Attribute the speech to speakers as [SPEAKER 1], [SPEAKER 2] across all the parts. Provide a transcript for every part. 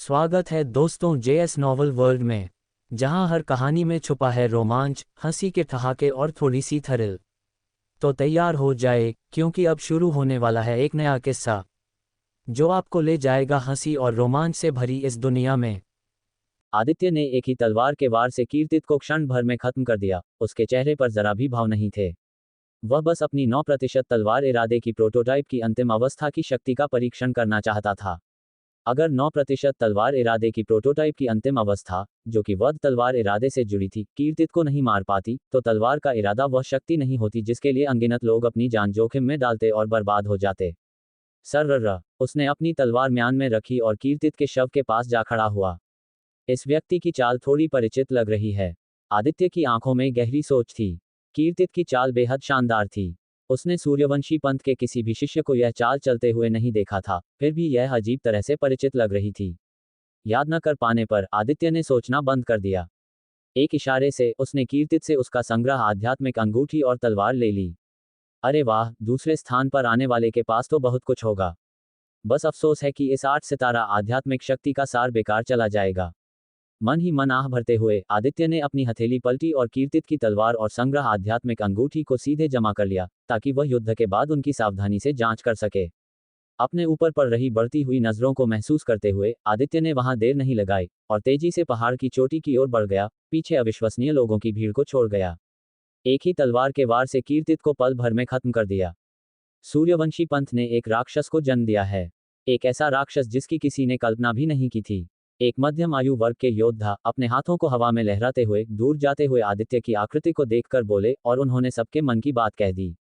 [SPEAKER 1] स्वागत है दोस्तों जेएस नॉवल वर्ल्ड में, जहां हर कहानी में छुपा है रोमांच, हंसी के ठहाके और थोड़ी सी थ्रिल। तो तैयार हो जाए, क्योंकि अब शुरू होने वाला है एक नया किस्सा जो आपको ले जाएगा हंसी और रोमांच से भरी इस दुनिया में।
[SPEAKER 2] आदित्य ने एक ही तलवार के वार से कीर्तित को क्षण भर में खत्म कर दिया। उसके चेहरे पर जरा भी भाव नहीं थे। वह बस अपनी 9% तलवार इरादे की प्रोटोटाइप की अंतिम अवस्था की शक्ति का परीक्षण करना चाहता था। अगर 9% तलवार इरादे की प्रोटोटाइप की अंतिम अवस्था, जो कि वध तलवार इरादे से जुड़ी थी, कीर्तित को नहीं मार पाती, तो तलवार का इरादा वह शक्ति नहीं होती जिसके लिए अनगिनत लोग अपनी जान जोखिम में डालते और बर्बाद हो जाते। सर्र उसने अपनी तलवार म्यान में रखी और कीर्तित के शव के पास जा खड़ा हुआ। इस व्यक्ति की चाल थोड़ी परिचित लग रही है। आदित्य की आंखों में गहरी सोच थी। कीर्तित की चाल बेहद शानदार थी। उसने सूर्यवंशी पंथ के किसी भी शिष्य को यह चाल चलते हुए नहीं देखा था, फिर भी यह अजीब तरह से परिचित लग रही थी। याद न कर पाने पर आदित्य ने सोचना बंद कर दिया। एक इशारे से उसने कीर्तित से उसका संग्रह आध्यात्मिक अंगूठी और तलवार ले ली। अरे वाह, दूसरे स्थान पर आने वाले के पास तो बहुत कुछ होगा। बस अफसोस है कि इस 8 सितारा आध्यात्मिक शक्ति का सार बेकार चला जाएगा। मन ही मन आह भरते हुए आदित्य ने अपनी हथेली पलटी और कीर्तित की तलवार और संग्रह आध्यात्मिक अंगूठी को सीधे जमा कर लिया, ताकि वह युद्ध के बाद उनकी सावधानी से जांच कर सके। अपने ऊपर पड़ रही बढ़ती हुई नजरों को महसूस करते हुए आदित्य ने वहां देर नहीं लगाई और तेजी से पहाड़ की चोटी की ओर बढ़ गया, पीछे अविश्वसनीय लोगों की भीड़ को छोड़ गया। एक ही तलवार के वार से कीर्तित को पल भर में खत्म कर दिया। सूर्यवंशी पंथ ने एक राक्षस को जन्म दिया है। एक ऐसा राक्षस जिसकी किसी ने कल्पना भी नहीं की थी। एक मध्यम आयु वर्ग के योद्धा अपने हाथों को हवा में लहराते हुए दूर जाते हुए आदित्य की आकृति को देखकर बोले, और उन्होंने सबके मन की बात कह दी।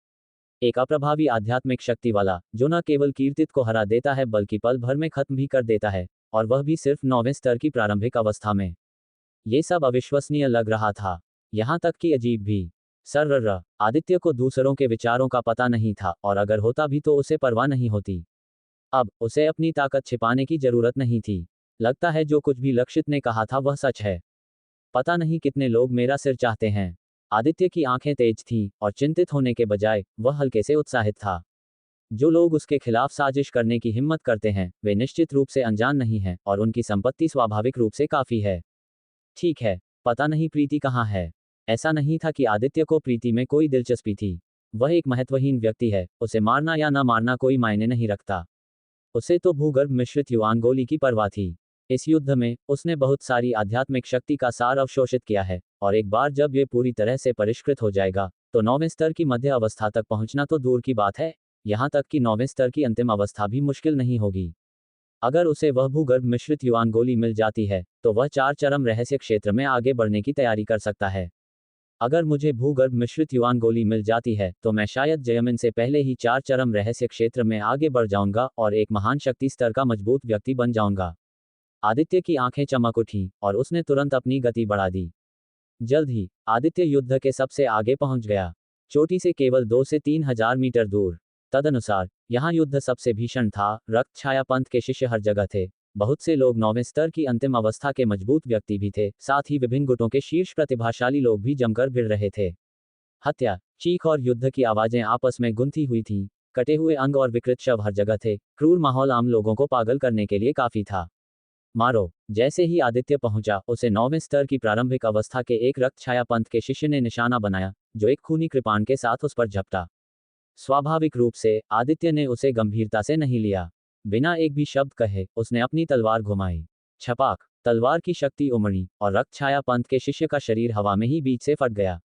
[SPEAKER 2] एक अप्रभावी आध्यात्मिक शक्ति वाला, जो न केवल कीर्तित को हरा देता है बल्कि पल भर में खत्म भी कर देता है, और वह भी सिर्फ 9वें स्तर की प्रारंभिक अवस्था में। ये सब अविश्वसनीय लग रहा था, यहाँ तक कि अजीब भी। सर्र आदित्य को दूसरों के विचारों का पता नहीं था, और अगर होता भी तो उसे परवाह नहीं होती। अब उसे अपनी ताकत छिपाने की जरूरत नहीं थी। लगता है जो कुछ भी लक्षित ने कहा था वह सच है। पता नहीं कितने लोग मेरा सिर चाहते हैं। आदित्य की आंखें तेज थीं, और चिंतित होने के बजाय वह हल्के से उत्साहित था। जो लोग उसके खिलाफ साजिश करने की हिम्मत करते हैं, वे निश्चित रूप से अनजान नहीं हैं, और उनकी संपत्ति स्वाभाविक रूप से काफी है। ठीक है, पता नहीं प्रीति कहाँ है। ऐसा नहीं था कि आदित्य को प्रीति में कोई दिलचस्पी थी। वह एक महत्वहीन व्यक्ति है, उसे मारना या न मारना कोई मायने नहीं रखता। उसे तो भूगर्भ मिश्रित युआन गोली की परवाह थी। इस युद्ध में उसने बहुत सारी आध्यात्मिक शक्ति का सार अवशोषित किया है, और एक बार जब ये पूरी तरह से परिष्कृत हो जाएगा, तो 9वें स्तर की मध्य अवस्था तक पहुंचना तो दूर की बात है, यहाँ तक कि 9वें स्तर की अंतिम अवस्था भी मुश्किल नहीं होगी। अगर उसे वह भूगर्भ मिश्रित युआन गोली मिल जाती है, तो वह 4 चरम रहस्य क्षेत्र में आगे बढ़ने की तैयारी कर सकता है। अगर मुझे भूगर्भ मिश्रित युआन गोली मिल जाती है, तो मैं शायद जयमिन से पहले ही 4 चरम रहस्य क्षेत्र में आगे बढ़ जाऊंगा और एक महान शक्ति स्तर का मजबूत व्यक्ति बन जाऊंगा। आदित्य की आंखें चमक उठीं, और उसने तुरंत अपनी गति बढ़ा दी। जल्द ही आदित्य युद्ध के सबसे आगे पहुंच गया, चोटी से केवल 2 से 3 हजार मीटर दूर। तदनुसार यहाँ युद्ध सबसे भीषण था। रक्त छाया पंथ के शिष्य हर जगह थे। बहुत से लोग 9वें स्तर की अंतिम अवस्था के मजबूत व्यक्ति भी थे, साथ ही विभिन्न गुटों के शीर्ष प्रतिभाशाली लोग भी जमकर भिड़ रहे थे। हत्या, चीख और युद्ध की आवाजें आपस में गुंथी हुई थीं। कटे हुए अंग और विकृत शव हर जगह थे। क्रूर माहौल आम लोगों को पागल करने के लिए काफी था। मारो। जैसे ही आदित्य पहुंचा, उसे 9वें स्तर की प्रारंभिक अवस्था के एक रक्त छाया पंथ के शिष्य ने निशाना बनाया, जो एक खूनी कृपाण के साथ उस पर झपटा। स्वाभाविक रूप से आदित्य ने उसे गंभीरता से नहीं लिया। बिना एक भी शब्द कहे उसने अपनी तलवार घुमाई। छपाक, तलवार की शक्ति उमड़ी, और रक्त छाया पंथ के शिष्य का शरीर हवा में ही बीच से फट गया।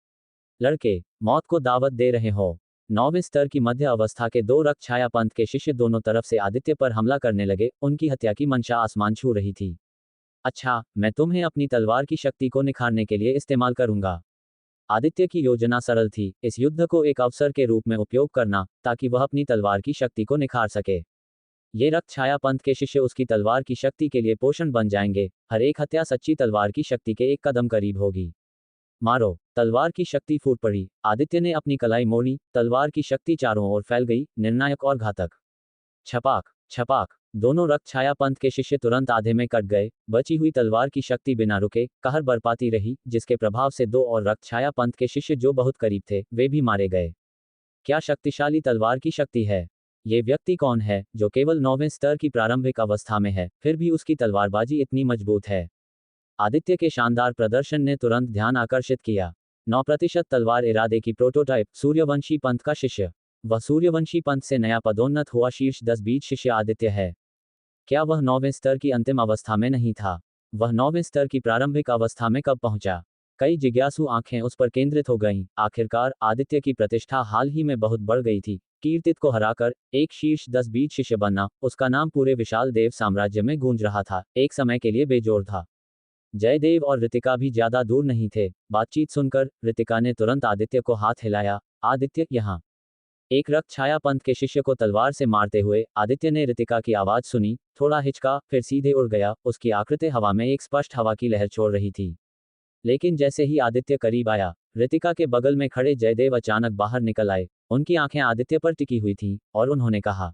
[SPEAKER 2] लड़के, मौत को दावत दे रहे हो। 9वें स्तर की मध्य अवस्था के 2 रक्त छाया पंथ के शिष्य दोनों तरफ से आदित्य पर हमला करने लगे। उनकी हत्या की मंशा आसमान छू रही थी। अच्छा, मैं तुम्हें अपनी तलवार की शक्ति को निखारने के लिए इस्तेमाल करूंगा। आदित्य की योजना सरल थी, इस युद्ध को एक अवसर के रूप में उपयोग करना, ताकि वह अपनी तलवार की शक्ति को निखार सके। ये रक्त छाया पंथ के शिष्य उसकी तलवार की शक्ति के लिए पोषण बन जाएंगे। हर एक हत्या सच्ची तलवार की शक्ति के एक कदम करीब होगी। मारो। तलवार की शक्ति फूट पड़ी। आदित्य ने अपनी कलाई मोड़ी, तलवार की शक्ति चारों ओर फैल गई, निर्णायक और घातक। छपाक, छपाक। दोनों रक्त छाया पंथ के शिष्य तुरंत आधे में कट गए। बची हुई तलवार की शक्ति बिना रुके कहर बरपाती रही, जिसके प्रभाव से 2 और रक्त छाया पंथ के शिष्य जो बहुत करीब थे, वे भी मारे गए। क्या शक्तिशाली तलवार की शक्ति है। ये व्यक्ति कौन है जो केवल 9वें स्तर की प्रारंभिक अवस्था में है, फिर भी उसकी तलवारबाजी इतनी मजबूत है? आदित्य के शानदार प्रदर्शन ने तुरंत ध्यान आकर्षित किया। 9% तलवार इरादे की प्रोटोटाइप, सूर्यवंशी पंथ का शिष्य। वह सूर्यवंशी पंथ से नया पदोन्नत हुआ शीर्ष 10 शिष्य आदित्य है। क्या वह 9वें स्तर की अंतिम अवस्था में नहीं था? वह 9वें स्तर की प्रारंभिक अवस्था में कब पहुंचा? कई जिज्ञासु आंखें उस पर केंद्रित हो गईं। आखिरकार आदित्य की प्रतिष्ठा हाल ही में बहुत बढ़ गई थी। कीर्तित को हराकर एक शीर्ष 10 शिष्य बनना, उसका नाम पूरे विशाल देव साम्राज्य में गूंज रहा था, एक समय के लिए बेजोड़ था। जयदेव और ऋतिका भी ज्यादा दूर नहीं थे। बातचीत सुनकर ऋतिका ने तुरंत आदित्य को हाथ हिलाया। आदित्य, यहाँ। एक रक्त छाया पंथ के शिष्य को तलवार से मारते हुए आदित्य ने ऋतिका की आवाज सुनी, थोड़ा हिचका, फिर सीधे उड़ गया। उसकी आकृति हवा में एक स्पष्ट हवा की लहर छोड़ रही थी। लेकिन जैसे ही आदित्य करीब आया, ऋतिका के बगल में खड़े जयदेव अचानक बाहर निकल आए। उनकी आंखें आदित्य पर टिकी हुई थीं और उन्होंने कहा,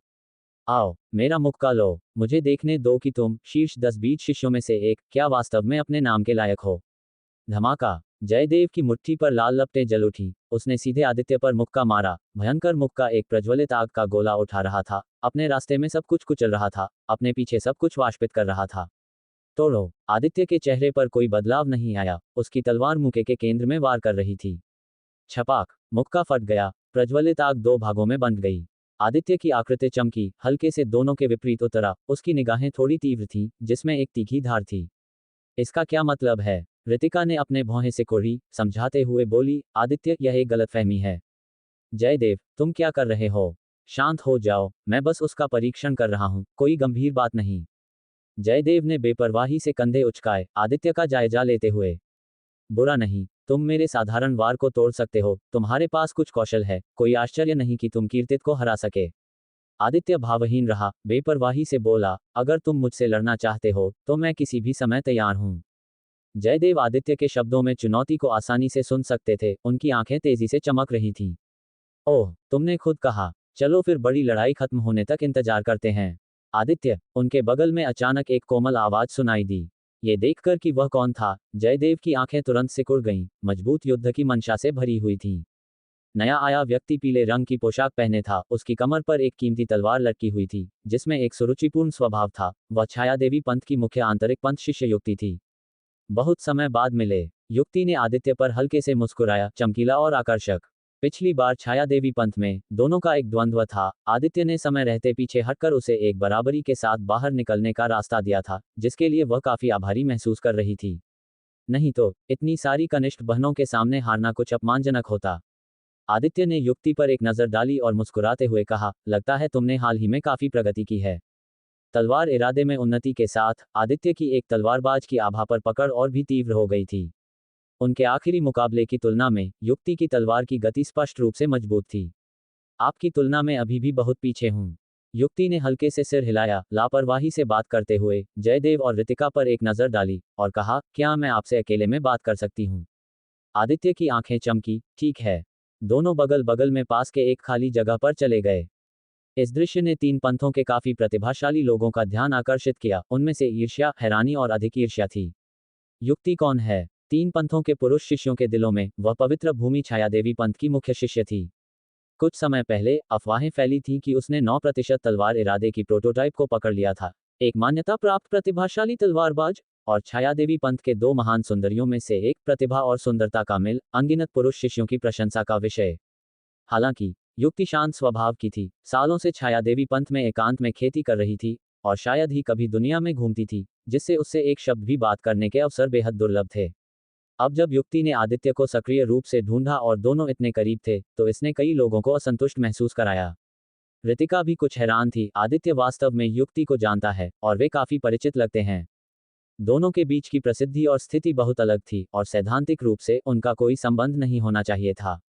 [SPEAKER 2] आओ, मेरा मुक्का लो, मुझे देखने दो कि तुम शीर्ष 10 शिष्यों में से एक क्या वास्तव में अपने नाम के लायक हो। धमाका। जयदेव की मुट्ठी पर लाल लपटें जल उठी। उसने सीधे आदित्य पर मुक्का मारा। भयंकर मुक्का एक प्रज्वलित आग का गोला उठा रहा था। अपने रास्ते में सब कुछ कुचल रहा था, अपने पीछे सब कुछ वाष्पित कर रहा था। तोड़ो। आदित्य के चेहरे पर कोई बदलाव नहीं आया। उसकी तलवार मुक्के के केंद्र में वार कर रही थी। छपाक। मुक्का फट गया। प्रज्वलित आग दो भागों में बंट गई। आदित्य की आकृति चमकी, हल्के से दोनों के विपरीत उतरा। उसकी निगाहें थोड़ी तीव्र थीं, जिसमें एक तीखी धार थी। इसका क्या मतलब है? ऋतिका ने अपने भौहें से कोड़ी, समझाते हुए बोली, आदित्य, यह एक गलतफहमी है। जयदेव, तुम क्या कर रहे हो? शांत हो जाओ, मैं बस उसका परीक्षण कर रहा हूं, कोई गंभीर बात नहीं। जयदेव ने बेपरवाही से कंधे उचकाए, आदित्य का जायजा लेते हुए। बुरा नहीं, तुम मेरे साधारण वार को तोड़ सकते हो, तुम्हारे पास कुछ कौशल है, कोई आश्चर्य नहीं कि तुम कीर्तित को हरा सके। आदित्य भावहीन रहा, बेपरवाही से बोला, अगर तुम मुझसे लड़ना चाहते हो तो मैं किसी भी समय तैयार हूं। जयदेव आदित्य के शब्दों में चुनौती को आसानी से सुन सकते थे। उनकी आंखें तेजी से चमक रही थीं। ओह, तुमने खुद कहा, चलो फिर बड़ी लड़ाई खत्म होने तक इंतजार करते हैं। आदित्य। उनके बगल में अचानक एक कोमल आवाज सुनाई दी। ये देखकर कि वह कौन था, जयदेव की आंखें तुरंत सिकुड़ गईं, मजबूत युद्ध की मंशा से भरी हुई थीं। नया आया व्यक्ति पीले रंग की पोशाक पहने था। उसकी कमर पर एक कीमती तलवार लटकी हुई थी, जिसमें एक सुरुचिपूर्ण स्वभाव था। वह छायादेवी पंथ की मुख्य आंतरिक पंथ शिष्य युक्ति थी। बहुत समय बाद मिले। युक्ति ने आदित्य पर हल्के से मुस्कुराया, चमकीला और आकर्षक। पिछली बार छायादेवी पंथ में दोनों का एक द्वंद्व था। आदित्य ने समय रहते पीछे हटकर उसे एक बराबरी के साथ बाहर निकलने का रास्ता दिया था, जिसके लिए वह काफी आभारी महसूस कर रही थी। नहीं तो इतनी सारी कनिष्ठ बहनों के सामने हारना कुछ अपमानजनक होता। आदित्य ने युक्ति पर एक नजर डाली और मुस्कुराते हुए कहा, लगता है तुमने हाल ही में काफी प्रगति की है। तलवार इरादे में उन्नति के साथ आदित्य की एक तलवारबाज की आभा पर पकड़ और भी तीव्र हो गई थी। उनके आखिरी मुकाबले की तुलना में युक्ति की तलवार की गति स्पष्ट रूप से मजबूत थी। आपकी तुलना में अभी भी बहुत पीछे हूं। युक्ति ने हल्के से सिर हिलाया, लापरवाही से बात करते हुए जयदेव और ऋतिका पर एक नजर डाली और कहा, क्या मैं आपसे अकेले में बात कर सकती हूं? आदित्य की आंखें चमकी, ठीक है। दोनों बगल बगल में पास के एक खाली जगह पर चले गए। इस दृश्य ने तीन पंथों के काफी प्रतिभाशाली लोगों का ध्यान आकर्षित किया। उनमें से ईर्ष्या, हैरानी और अधिक ईर्ष्या थी। युक्ति कौन है? तीन पंथों के पुरुष शिष्यों के दिलों में वह पवित्र भूमि छायादेवी पंथ की मुख्य शिष्य थी। कुछ समय पहले अफवाहें फैली थीं कि उसने 9% तलवार इरादे की प्रोटोटाइप को पकड़ लिया था। एक मान्यता प्राप्त प्रतिभाशाली तलवारबाज और छायादेवी पंथ के दो महान सुंदरियों में से एक, प्रतिभा और सुंदरता का मिल अनगिनत पुरुष शिष्यों की प्रशंसा का विषय। हालांकि युक्ति शांत स्वभाव की थी। सालों से छायादेवी पंथ में एकांत में खेती कर रही थी और शायद ही कभी दुनिया में घूमती थी, जिससे उससे एक शब्द भी बात करने के अवसर बेहद दुर्लभ थे। अब जब युक्ति ने आदित्य को सक्रिय रूप से ढूंढा और दोनों इतने करीब थे, तो इसने कई लोगों को असंतुष्ट महसूस कराया। ऋतिका भी कुछ हैरान थी। आदित्य वास्तव में युक्ति को जानता है और वे काफी परिचित लगते हैं। दोनों के बीच की प्रसिद्धि और स्थिति बहुत अलग थी और सैद्धांतिक रूप से उनका कोई संबंध नहीं होना चाहिए था।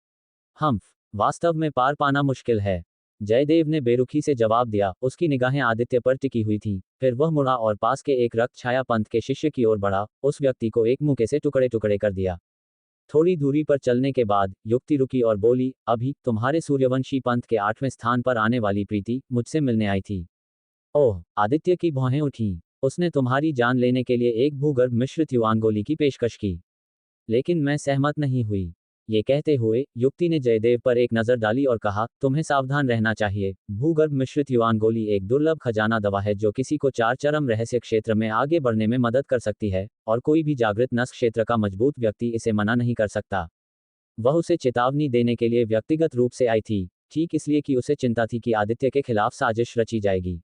[SPEAKER 2] वास्तव में पार पाना मुश्किल है। जयदेव ने बेरुखी से जवाब दिया। उसकी निगाहें आदित्य पर टिकी हुई थीं। फिर वह मुड़ा और पास के एक रक्त छाया पंथ के शिष्य की ओर बढ़ा। उस व्यक्ति को एक मुक्के से टुकड़े टुकड़े कर दिया। थोड़ी दूरी पर चलने के बाद युक्ति रुकी और बोली, अभी तुम्हारे सूर्यवंशी पंथ के 8वें स्थान पर आने वाली प्रीति मुझसे मिलने आई थी। ओह, आदित्य की भौहें उठीं। उसने तुम्हारी जान लेने के लिए एक भूगर्भ मिश्रित युवान गोली की पेशकश की, लेकिन मैं सहमत नहीं हुई। ये कहते हुए युक्ति ने जयदेव पर एक नजर डाली और कहा, तुम्हें सावधान रहना चाहिए। भूगर्भ मिश्रित युआन गोली एक दुर्लभ खजाना दवा है जो किसी को चार चरम रहस्य क्षेत्र में आगे बढ़ने में मदद कर सकती है, और कोई भी जागृत नस क्षेत्र का मजबूत व्यक्ति इसे मना नहीं कर सकता। वह उसे चेतावनी देने के लिए व्यक्तिगत रूप से आई थी, ठीक इसलिए कि उसे चिंता थी कि आदित्य के खिलाफ साजिश रची जाएगी।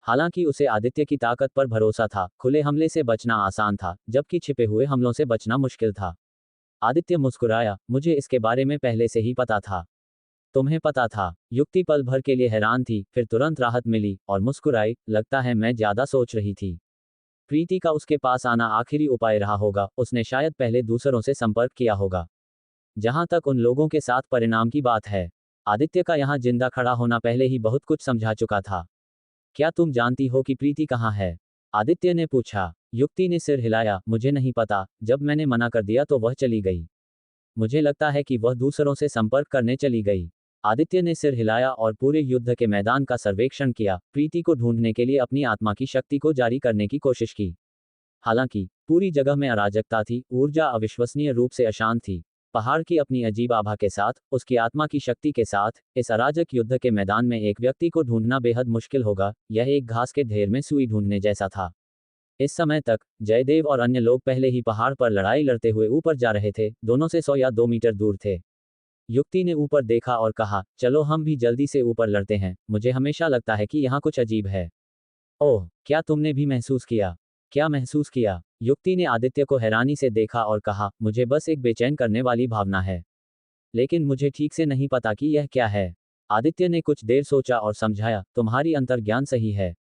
[SPEAKER 2] हालांकि उसे आदित्य की ताकत पर भरोसा था, खुले हमले से बचना आसान था, जबकि छिपे हुए हमलों से बचना मुश्किल था। आदित्य मुस्कुराया, मुझे इसके बारे में पहले से ही पता था। तुम्हें पता था? युक्ति पल भर के लिए हैरान थी, फिर तुरंत राहत मिली और मुस्कुराई, लगता है मैं ज्यादा सोच रही थी। प्रीति का उसके पास आना आखिरी उपाय रहा होगा, उसने शायद पहले दूसरों से संपर्क किया होगा। जहां तक उन लोगों के साथ परिणाम की बात है, आदित्य का यहां जिंदा खड़ा होना पहले ही बहुत कुछ समझा चुका था। क्या तुम जानती हो कि प्रीति कहाँ है? आदित्य ने पूछा। युक्ति ने सिर हिलाया, मुझे नहीं पता, जब मैंने मना कर दिया तो वह चली गई। मुझे लगता है कि वह दूसरों से संपर्क करने चली गई। आदित्य ने सिर हिलाया और पूरे युद्ध के मैदान का सर्वेक्षण किया, प्रीति को ढूंढने के लिए अपनी आत्मा की शक्ति को जारी करने की कोशिश की। हालांकि पूरी जगह में अराजकता थी, ऊर्जा अविश्वसनीय रूप से अशांत थी। पहाड़ की अपनी अजीब आभा के साथ, उसकी आत्मा की शक्ति के साथ, इस अराजक युद्ध के मैदान में एक व्यक्ति को ढूंढना बेहद मुश्किल होगा। यह एक घास के ढेर में सुई ढूंढने जैसा था। इस समय तक जयदेव और अन्य लोग पहले ही पहाड़ पर लड़ाई लड़ते हुए ऊपर जा रहे थे, दोनों से 100 या 2 मीटर दूर थे। युक्ति ने ऊपर देखा और कहा, चलो हम भी जल्दी से ऊपर लड़ते हैं, मुझे हमेशा लगता है कि यहाँ कुछ अजीब है। ओह, क्या तुमने भी महसूस किया? क्या महसूस किया? युक्ति ने आदित्य को हैरानी से देखा और कहा, मुझे बस एक बेचैन करने वाली भावना है, लेकिन मुझे ठीक से नहीं पता कि यह क्या है। आदित्य ने कुछ देर सोचा और समझाया, तुम्हारी अंतर्ज्ञान सही है।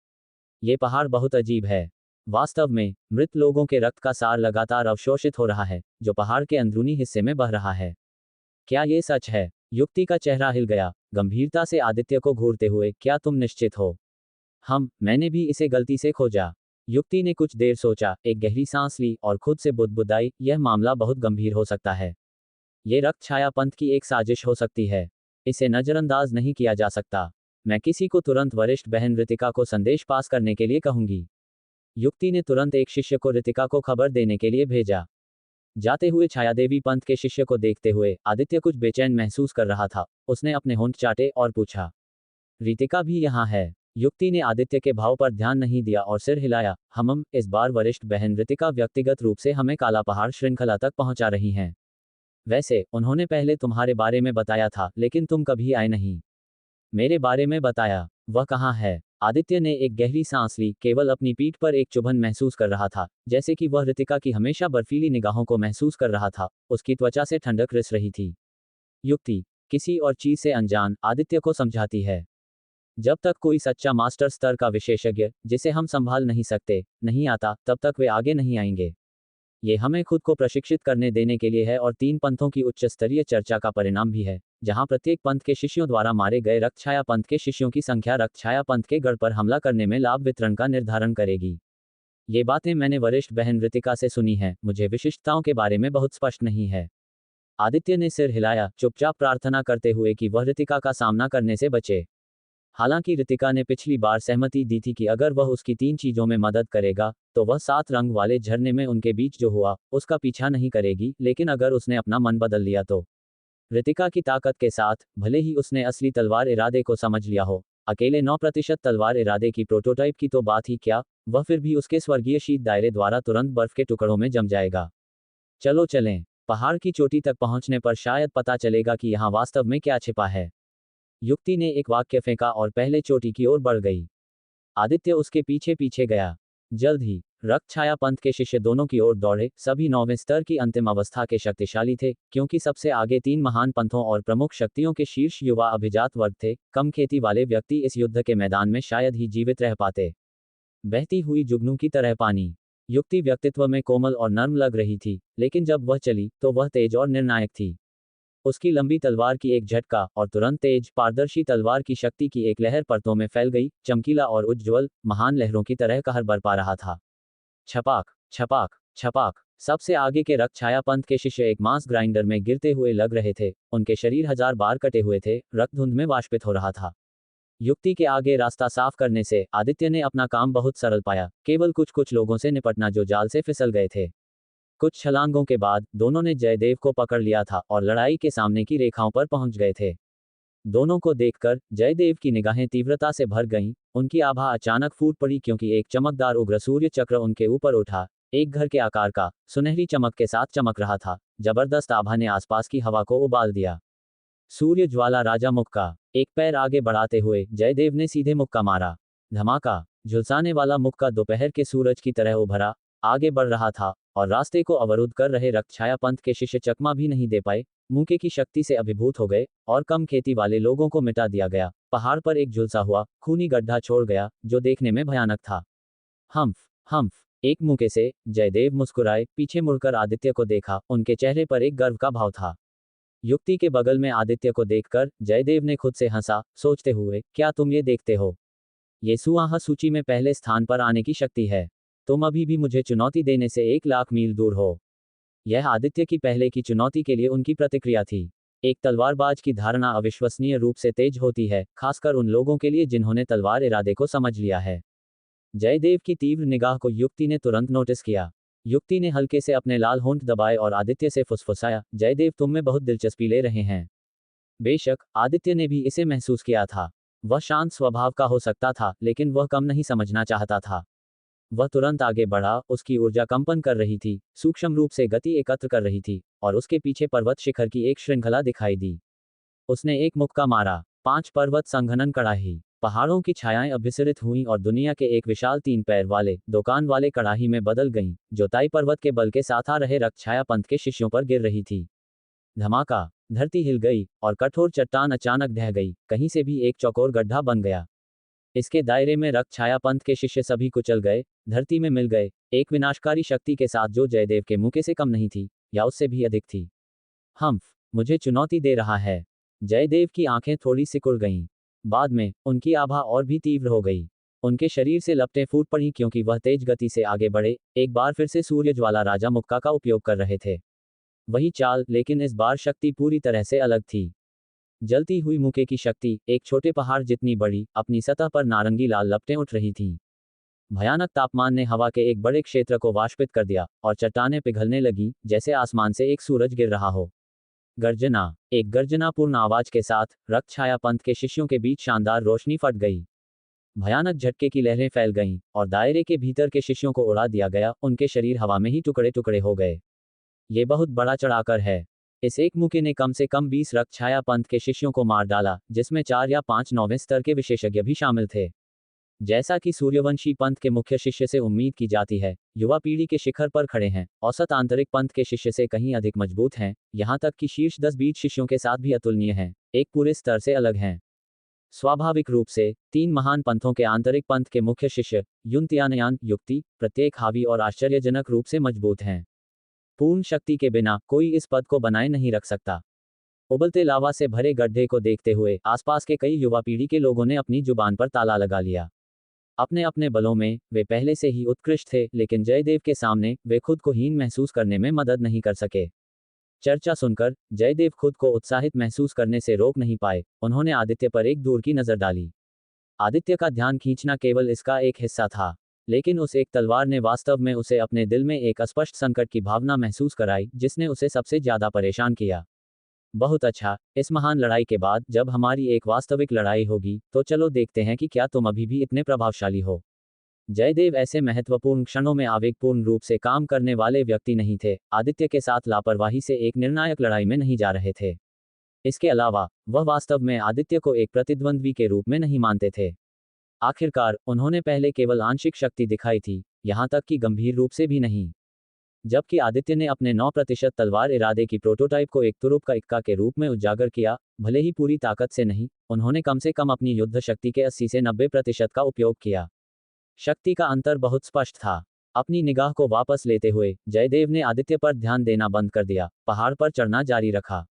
[SPEAKER 2] ये पहाड़ बहुत अजीब है। वास्तव में मृत लोगों के रक्त का सार लगातार अवशोषित हो रहा है, जो पहाड़ के अंदरूनी हिस्से में बह रहा है। क्या ये सच है? युक्ति का चेहरा हिल गया, गंभीरता से आदित्य को घूरते हुए, क्या तुम निश्चित हो? मैंने भी इसे गलती से खोजा। युक्ति ने कुछ देर सोचा, एक गहरी सांस ली और खुद से बुदबुदाई, यह मामला बहुत गंभीर हो सकता है। ये रक्त छाया पंथ की एक साजिश हो सकती है। इसे नजरअंदाज नहीं किया जा सकता। मैं किसी को तुरंत वरिष्ठ बहन ऋतिका को संदेश पास करने के लिए कहूंगी। युक्ति ने तुरंत एक शिष्य को ऋतिका को खबर देने के लिए भेजा। जाते हुए छायादेवी पंथ के शिष्य को देखते हुए आदित्य कुछ बेचैन महसूस कर रहा था। उसने अपने होंठ चाटे और पूछा, ऋतिका भी यहाँ है? युक्ति ने आदित्य के भाव पर ध्यान नहीं दिया और सिर हिलाया। इस बार वरिष्ठ बहन ऋतिका व्यक्तिगत रूप से हमें काला पहाड़ श्रृंखला तक पहुंचा रही हैं। वैसे उन्होंने पहले तुम्हारे बारे में बताया था, लेकिन तुम कभी आए नहीं। मेरे बारे में बताया? वह कहाँ है? आदित्य ने एक गहरी सांस ली, केवल अपनी पीठ पर एक चुभन महसूस कर रहा था, जैसे कि वह ऋतिका की हमेशा बर्फीली निगाहों को महसूस कर रहा था। उसकी त्वचा से ठंडक रिस रही थी। युक्ति किसी और चीज से अनजान आदित्य को समझाती है। जब तक कोई सच्चा मास्टर स्तर का विशेषज्ञ, जिसे हम संभाल नहीं सकते, नहीं आता, तब तक वे आगे नहीं आएंगे। ये हमें खुद को प्रशिक्षित करने देने के लिए है और 3 पंथों की उच्च स्तरीय चर्चा का परिणाम भी है, जहां प्रत्येक पंथ के शिष्यों द्वारा मारे गए रक्तछाया पंथ के शिष्यों की संख्या रक्तछाया पंथ के गढ़ पर हमला करने में लाभ वितरण का निर्धारण करेगी। ये बातें मैंने वरिष्ठ बहन ऋतिका से सुनी हैं, मुझे विशिष्टताओं के बारे में बहुत स्पष्ट नहीं है। आदित्य ने सिर हिलाया, चुपचाप प्रार्थना करते हुए कि वह ऋतिका का सामना करने से बचे। हालांकि ऋतिका ने पिछली बार सहमति दी थी कि अगर वह उसकी 3 चीजों में मदद करेगा, तो वह 7 रंग वाले झरने में उनके बीच जो हुआ, उसका पीछा नहीं करेगी, लेकिन अगर उसने अपना मन बदल लिया तो। ऋतिका की ताकत के साथ, भले ही उसने असली तलवार इरादे को समझ लिया हो, अकेले 9% तलवार इरादे की प्रोटोटाइप की तो बात ही क्या, वह फिर भी उसके स्वर्गीय शीत दायरे द्वारा तुरंत बर्फ के टुकड़ों में जम जाएगा। चलो चलें। पहाड़ की चोटी तक पहुंचने पर शायद पता चलेगा कि यहाँ वास्तव में क्या छिपा है। युक्ति ने एक वाक्य फेंका और पहले चोटी की ओर बढ़ गई। आदित्य उसके पीछे पीछे गया। जल्द ही रक्त छाया पंथ के शिष्य दोनों की ओर दौड़े। सभी 9वें स्तर की अंतिम अवस्था के शक्तिशाली थे, क्योंकि सबसे आगे 3 महान पंथों और प्रमुख शक्तियों के शीर्ष युवा अभिजात वर्ग थे। कम खेती वाले व्यक्ति इस युद्ध के मैदान में शायद ही जीवित रह पाते। बहती हुई जुगनू की तरह पानी। युक्ति व्यक्तित्व में कोमल और नर्म लग रही थी, लेकिन जब वह चली तो वह तेज और निर्णायक थी। उसकी लंबी तलवार की एक झटका और तुरंत तेज पारदर्शी तलवार की शक्ति की एक लहर परतों में फैल गई, चमकीला और उज्ज्वल, महान लहरों की तरह कहर बरपा रहा था। छपाक छपाक छपाक। सबसे आगे के रक्त छाया पंथ के शिष्य एक मांस ग्राइंडर में गिरते हुए लग रहे थे। उनके शरीर 1000 बार कटे हुए थे, रक्त धुंध में वाष्पित हो रहा था। युक्ति के आगे रास्ता साफ करने से आदित्य ने अपना काम बहुत सरल पाया, केवल कुछ लोगों से निपटना जो जाल से फिसल गए थे। कुछ छलांगों के बाद दोनों ने जयदेव को पकड़ लिया था और लड़ाई के सामने की रेखाओं पर पहुंच गए थे। दोनों को देखकर जयदेव की निगाहें तीव्रता से भर गईं, उनकी आभा अचानक फूट पड़ी क्योंकि एक चमकदार उग्र सूर्य चक्र उनके ऊपर उठा, एक घर के आकार का, सुनहरी चमक के साथ चमक रहा था। जबरदस्त आभा ने आसपास की हवा को उबाल दिया। सूर्य ज्वाला राजा मुक्का। एक पैर आगे बढ़ाते हुए जयदेव ने सीधे मुक्का मारा। धमाका। झुलसाने वाला मुक्का दोपहर के सूरज की तरह उभरा, आगे बढ़ रहा था और रास्ते को अवरुद्ध कर रहे रक्तछाया पंथ के शिष्य चकमा भी नहीं दे पाए, मुक्के की शक्ति से अभिभूत हो गए और कम खेती वाले लोगों को मिटा दिया गया। पहाड़ पर एक झुलसा हुआ खूनी गड्ढा छोड़ गया जो देखने में भयानक था। हम्फ हम्फ। एक मुक्के से जयदेव मुस्कुराए, पीछे मुड़कर आदित्य को देखा, उनके चेहरे पर एक गर्व का भाव था। युक्ति के बगल में आदित्य को देखकर जयदेव ने खुद से हंसा, सोचते हुए, क्या तुम ये देखते हो? ये सुआह सूची में पहले स्थान पर आने की शक्ति है। तुम अभी भी मुझे चुनौती देने से 1,00,000 मील दूर हो। यह आदित्य की पहले की चुनौती के लिए उनकी प्रतिक्रिया थी। एक तलवारबाज की धारणा अविश्वसनीय रूप से तेज होती है, खासकर उन लोगों के लिए जिन्होंने तलवार इरादे को समझ लिया है। जयदेव की तीव्र निगाह को युक्ति ने तुरंत नोटिस किया। युक्ति ने हल्के से अपने लाल होंठ दबाए और आदित्य से फुसफुसाया, जयदेव तुम में बहुत दिलचस्पी ले रहे हैं। बेशक आदित्य ने भी इसे महसूस किया था। वह शांत स्वभाव का हो सकता था, लेकिन वह कम नहीं समझना चाहता था। वह तुरंत आगे बढ़ा, उसकी ऊर्जा कंपन कर रही थी, सूक्ष्म रूप से गति एकत्र कर रही थी, और उसके पीछे पर्वत शिखर की एक श्रृंखला दिखाई दी। उसने एक मुक्का मारा। 5 पर्वत संघनन कड़ाही। पहाड़ों की छायाएं अभिसरित हुईं और दुनिया के एक विशाल 3 पैर वाले, दुकान वाले कड़ाही में बदल गईं, जो ताई पर्वत के बल के साथ आ रहे रक्तछाया पंथ के शिष्यों पर गिर रही थी। धमाका। धरती हिल गई और कठोर चट्टान अचानक ढह गई, कहीं से भी एक चौकोर गड्ढा बन गया। इसके दायरे में रक्तछाया पंथ के शिष्य सभी कुचल गए, धरती में मिल गए, एक विनाशकारी शक्ति के साथ जो जयदेव के मुक्के से कम नहीं थी, या उससे भी अधिक थी। हम्फ, मुझे चुनौती दे रहा है। जयदेव की आंखें थोड़ी सिकुड़ गईं। बाद में उनकी आभा और भी तीव्र हो गई। उनके शरीर से लपटें फूट पड़ी क्योंकि वह तेज गति से आगे बढ़े, एक बार फिर से सूर्य ज्वाला राजा मुक्का का उपयोग कर रहे थे। वही चाल, लेकिन इस बार शक्ति पूरी तरह से अलग थी। जलती हुई मुक्के की शक्ति, एक छोटे पहाड़ जितनी बड़ी, अपनी सतह पर नारंगी लाल लपटें उठ रही थीं। भयानक तापमान ने हवा के एक बड़े क्षेत्र को वाष्पित कर दिया और चट्टानें पिघलने लगीं, जैसे आसमान से एक सूरज गिर रहा हो। गर्जना। एक गर्जनापूर्ण आवाज के साथ रक्तछाया पंथ के शिष्यों के बीच शानदार रोशनी फट गई। भयानक झटके की लहरें फैल गईं और दायरे के भीतर के शिष्यों को उड़ा दिया गया, उनके शरीर हवा में ही टुकड़े टुकड़े हो गए। ये बहुत बड़ा चढ़ाकर है। इस एक मुक्के ने कम से कम 20 रक्तछाया पंथ के शिष्यों को मार डाला, जिसमें 4 या 5 9वें स्तर के विशेषज्ञ भी शामिल थे। जैसा कि सूर्यवंशी पंथ के मुख्य शिष्य से उम्मीद की जाती है, युवा पीढ़ी के शिखर पर खड़े हैं, औसत आंतरिक पंथ के शिष्य से कहीं अधिक मजबूत हैं, यहाँ तक कि शीर्ष 10-20 शिष्यों के साथ भी अतुलनीय हैं, एक पूरे स्तर से अलग हैं। स्वाभाविक रूप से 3 महान पंथों के आंतरिक पंथ के मुख्य शिष्य, युनत्यानयान, युक्ति, प्रत्येक हावी और आश्चर्यजनक रूप से मजबूत हैं। पूर्ण शक्ति के बिना कोई इस पद को बनाए नहीं रख सकता। उबलते लावा से भरे गड्ढे को देखते हुए आसपास के कई युवा पीढ़ी के लोगों ने अपनी जुबान पर ताला लगा लिया। अपने अपने बलों में वे पहले से ही उत्कृष्ट थे, लेकिन जयदेव के सामने वे खुद को हीन महसूस करने में मदद नहीं कर सके। चर्चा सुनकर जयदेव खुद को उत्साहित महसूस करने से रोक नहीं पाए। उन्होंने आदित्य पर एक दूर की नजर डाली। आदित्य का ध्यान खींचना केवल इसका एक हिस्सा था, लेकिन उस एक तलवार ने वास्तव में उसे अपने दिल में एक अस्पष्ट संकट की भावना महसूस कराई, जिसने उसे सबसे ज्यादा परेशान किया। बहुत अच्छा, इस महान लड़ाई के बाद जब हमारी एक वास्तविक लड़ाई होगी, तो चलो देखते हैं कि क्या तुम अभी भी इतने प्रभावशाली हो। जयदेव ऐसे महत्वपूर्ण क्षणों में आवेगपूर्ण रूप से काम करने वाले व्यक्ति नहीं थे, आदित्य के साथ लापरवाही से एक निर्णायक लड़ाई में नहीं जा रहे थे। इसके अलावा वह वास्तव में आदित्य को एक प्रतिद्वंद्वी के रूप में नहीं मानते थे। आखिरकार उन्होंने पहले केवल आंशिक शक्ति दिखाई थी, यहाँ तक कि गंभीर रूप से भी नहीं। जबकि आदित्य ने अपने 9% तलवार इरादे की प्रोटोटाइप को एक तुरुप का इक्का के रूप में उजागर किया, भले ही पूरी ताकत से नहीं, उन्होंने कम से कम अपनी युद्ध शक्ति के 80 से 90% का उपयोग किया। शक्ति का अंतर बहुत स्पष्ट था। अपनी निगाह को वापस लेते हुए जयदेव ने आदित्य पर ध्यान देना बंद कर दिया, पहाड़ पर चढ़ना जारी रखा।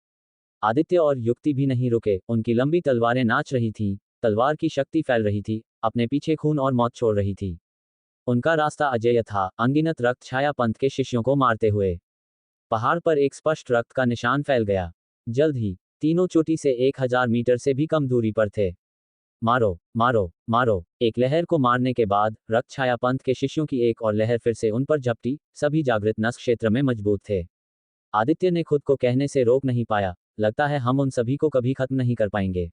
[SPEAKER 2] आदित्य और युक्ति भी नहीं रुके, उनकी लंबी तलवारें नाच रही थीं, तलवार की शक्ति फैल रही थी, अपने पीछे खून और मौत छोड़ रही थी। उनका रास्ता अजेय था, अनगिनत रक्तछाया पंथ के शिष्यों को मारते हुए। पहाड़ पर एक स्पष्ट रक्त का निशान फैल गया। जल्द ही तीनों चोटी से 1000 मीटर से भी कम दूरी पर थे। मारो मारो मारो। एक लहर को मारने के बाद रक्त छाया पंथ के शिष्यों की एक और लहर फिर से उन पर झपटी। सभी जागृत नस क्षेत्र में मजबूत थे। आदित्य ने खुद को कहने से रोक नहीं पाया, लगता है हम उन सभी को कभी खत्म नहीं कर पाएंगे।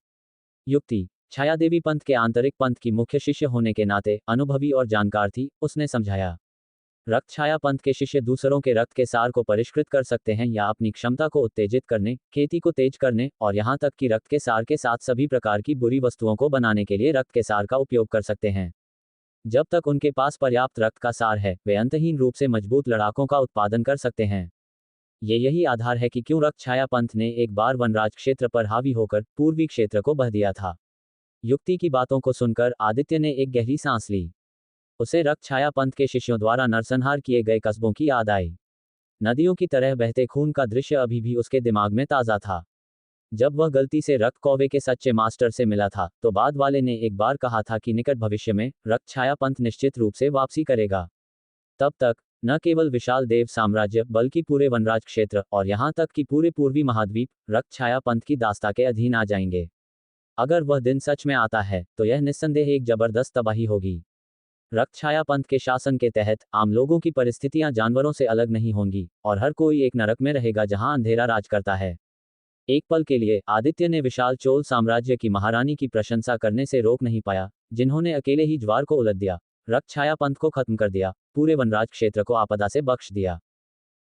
[SPEAKER 2] युक्ति। छायादेवी पंथ के आंतरिक पंथ की मुख्य शिष्य होने के नाते अनुभवी और जानकार थी, उसने समझाया। रक्त छाया पंथ के शिष्य दूसरों के रक्त के सार को परिष्कृत कर सकते हैं या अपनी क्षमता को उत्तेजित करने, खेती को तेज करने और यहां तक कि रक्त के सार के साथ सभी प्रकार की बुरी वस्तुओं को बनाने के लिए रक्त के सार का उपयोग कर सकते हैं। जब तक उनके पास पर्याप्त रक्त का सार है, वे अंतहीन रूप से मजबूत लड़ाकों का उत्पादन कर सकते हैं। यही आधार है कि क्यों रक्त छाया पंथ ने एक बार वनराज क्षेत्र पर हावी होकर पूर्वी क्षेत्र को बह दिया था। युक्ति की बातों को सुनकर आदित्य ने एक गहरी सांस ली। उसे रक्त छाया पंथ के शिष्यों द्वारा नरसंहार किए गए कस्बों की याद आई। नदियों की तरह बहते खून का दृश्य अभी भी उसके दिमाग में ताज़ा था। जब वह गलती से रक्त कौवे के सच्चे मास्टर से मिला था, तो बाद वाले ने एक बार कहा था कि निकट भविष्य में रक्त छाया पंथ निश्चित रूप से वापसी करेगा। तब तक न केवल विशाल देव साम्राज्य बल्कि पूरे वनराज क्षेत्र और यहां तक कि पूरे पूर्वी महाद्वीप रक्त छाया पंथ की दास्ता के अधीन आ जाएंगे। अगर वह दिन सच में आता है तो यह निस्संदेह एक जबरदस्त तबाही होगी। रक्त छाया पंथ के शासन के तहत आम लोगों की परिस्थितियां जानवरों से अलग नहीं होंगी और हर कोई एक नरक में रहेगा जहां अंधेरा राज करता है। एक पल के लिए आदित्य ने विशाल चोल साम्राज्य की महारानी की प्रशंसा करने से रोक नहीं पाया, जिन्होंने अकेले ही ज्वार को उलट दिया, रक्त छाया पंथ को खत्म कर दिया, पूरे वनराज क्षेत्र को आपदा से बख्श दिया।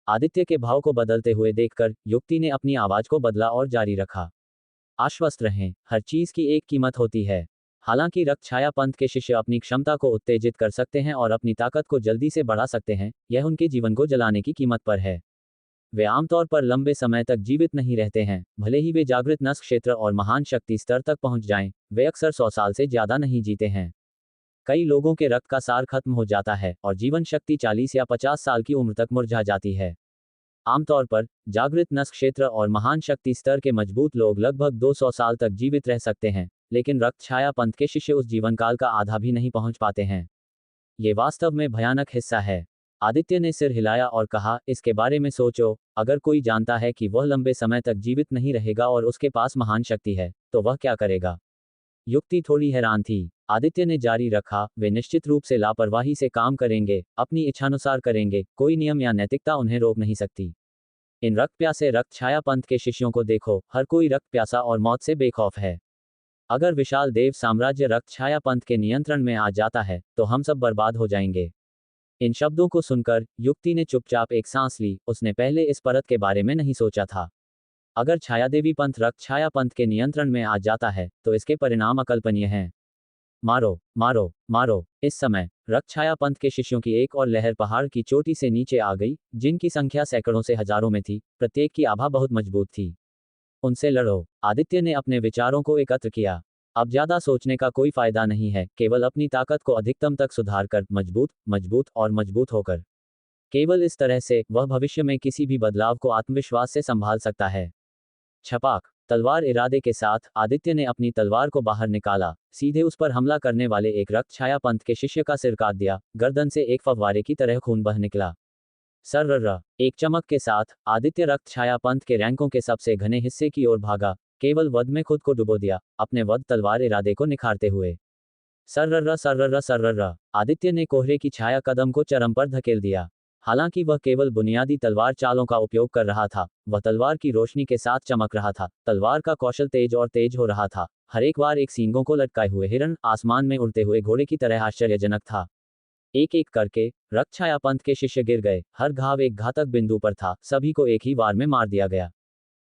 [SPEAKER 2] आदित्य के भाव को बदलते हुए देखकर युक्ति ने अपनी आवाज को बदला और जारी रखा। आश्वस्त रहें, हर चीज की एक कीमत होती है। हालांकि रक्त छाया पंथ के शिष्य अपनी क्षमता को उत्तेजित कर सकते हैं और अपनी ताकत को जल्दी से बढ़ा सकते हैं, यह उनके जीवन को जलाने की कीमत पर है। वे आमतौर पर लंबे समय तक जीवित नहीं रहते हैं, भले ही वे जागृत नस क्षेत्र और महान शक्ति स्तर तक पहुंच जाएं, वे अक्सर 100 साल से ज्यादा नहीं जीते हैं। कई लोगों के रक्त का सार खत्म हो जाता है और जीवन शक्ति 40 या 50 साल की उम्र तक मुरझा जाती है। आमतौर पर जागृत नस क्षेत्र और महान शक्ति स्तर के मजबूत लोग लगभग 200 साल तक जीवित रह सकते हैं, लेकिन रक्त छाया पंथ के शिष्य उस जीवन काल का आधा भी नहीं पहुंच पाते हैं। ये वास्तव में भयानक हिस्सा है। आदित्य ने सिर हिलाया और कहा, इसके बारे में सोचो, अगर कोई जानता है कि वह लंबे समय तक जीवित नहीं रहेगा और उसके पास महान शक्ति है, तो वह क्या करेगा? युक्ति थोड़ी हैरान थी। आदित्य ने जारी रखा, वे निश्चित रूप से लापरवाही से काम करेंगे, अपनी इच्छानुसार करेंगे, कोई नियम या नैतिकता उन्हें रोक नहीं सकती। इन रक्त प्यासे रक्त छाया पंथ के शिष्यों को देखो, हर कोई रक्त प्यासा और मौत से बेखौफ है। अगर विशाल देव साम्राज्य रक्त छाया पंथ के नियंत्रण में आ जाता है, तो हम सब बर्बाद हो जाएंगे। इन शब्दों को सुनकर युक्ति ने चुपचाप एक सांस ली, उसने पहले इस परत के बारे में नहीं सोचा था। अगर छायादेवी पंथ रक्त छाया पंथ के नियंत्रण में आ जाता है, तो इसके परिणाम अकल्पनीय हैं। मारो मारो मारो। इस समय रक्त छाया पंथ के शिष्यों की एक और लहर पहाड़ की चोटी से नीचे आ गई, जिनकी संख्या सैकड़ों से हजारों में थी, प्रत्येक की आभा बहुत मजबूत थी। उनसे लड़ो। आदित्य ने अपने विचारों को एकत्र किया। अब ज्यादा सोचने का कोई फायदा नहीं है, केवल अपनी ताकत को अधिकतम तक सुधार कर मजबूत मजबूत और मजबूत होकर। केवल इस तरह से वह भविष्य में किसी भी बदलाव को आत्मविश्वास से संभाल सकता है। छपाक। तलवार इरादे के साथ आदित्य ने अपनी तलवार को बाहर निकाला, सीधे उस पर हमला करने वाले एक रक्त छाया पंथ के शिष्य का सिर काट दिया, गर्दन से एक फव्वारे की तरह खून बह निकला। सर्र। एक चमक के साथ आदित्य रक्त छाया पंथ के रैंकों के सबसे घने हिस्से की ओर भागा, केवल वध में खुद को डुबो दिया, अपने वध तलवार इरादे को निखारते हुए। सर्र सर्र सर्र। आदित्य ने कोहरे की छाया कदम को चरम पर धकेल दिया। हालांकि वह केवल बुनियादी तलवार चालों का उपयोग कर रहा था, वह तलवार की रोशनी के साथ चमक रहा था, तलवार का कौशल तेज और तेज हो रहा था। हर एक बार एक सींगों को लटकाए हुए हिरण, आसमान में उड़ते हुए घोड़े की तरह आश्चर्यजनक था। एक एक करके रक्त छाया पंथ के शिष्य गिर गए, हर घाव एक घातक बिंदु पर था, सभी को एक ही वार में मार दिया गया।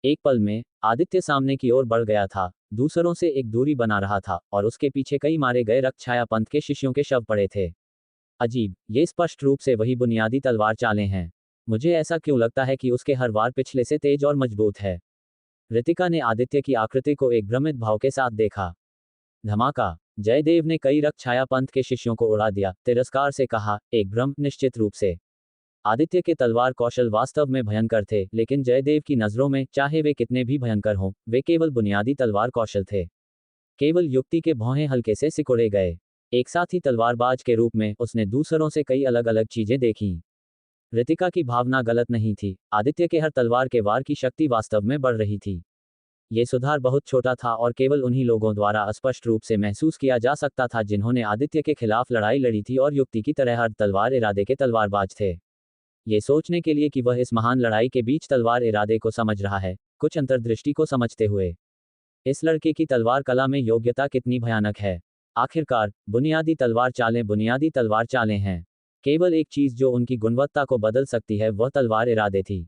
[SPEAKER 2] एक पल में आदित्य सामने की ओर बढ़ गया था, दूसरों से एक दूरी बना रहा था और उसके पीछे कई मारे गए रक्त छाया पंथ के शिष्यों के शव पड़े थे। अजीब, ये स्पष्ट रूप से वही बुनियादी तलवार चालें हैं। मुझे ऐसा क्यों लगता है कि उसके हर वार पिछले से तेज और मजबूत है। रितिका ने आदित्य की आकृति को एक भ्रमित भाव के साथ देखा। धमाका। जयदेव ने कई रक्त छाया पंथ के शिष्यों को उड़ा दिया, तिरस्कार से कहा, एक भ्रम, निश्चित रूप से। आदित्य के तलवार कौशल वास्तव में भयंकर थे, लेकिन जयदेव की नजरों में, चाहे वे कितने भी भयंकर हों, वे केवल बुनियादी तलवार कौशल थे। केवल युक्ति के भौहें हल्के से सिकुड़े गए। एक साथी तलवारबाज के रूप में उसने दूसरों से कई अलग अलग चीजें देखीं। रितिका की भावना गलत नहीं थी, आदित्य के हर तलवार के वार की शक्ति वास्तव में बढ़ रही थी। ये सुधार बहुत छोटा था और केवल उन्हीं लोगों द्वारा स्पष्ट रूप से महसूस किया जा सकता था जिन्होंने आदित्य के खिलाफ लड़ाई लड़ी थी और युक्ति की तरह हर तलवार इरादे के तलवारबाज थे। ये सोचने के लिए कि वह इस महान लड़ाई के बीच तलवार इरादे को समझ रहा है, कुछ अंतर्दृष्टि को समझते हुए। इस लड़के की तलवार कला में योग्यता कितनी भयानक है। आखिरकार बुनियादी तलवार चालें हैं। केवल एक चीज जो उनकी गुणवत्ता को बदल सकती है वह तलवार इरादे थी।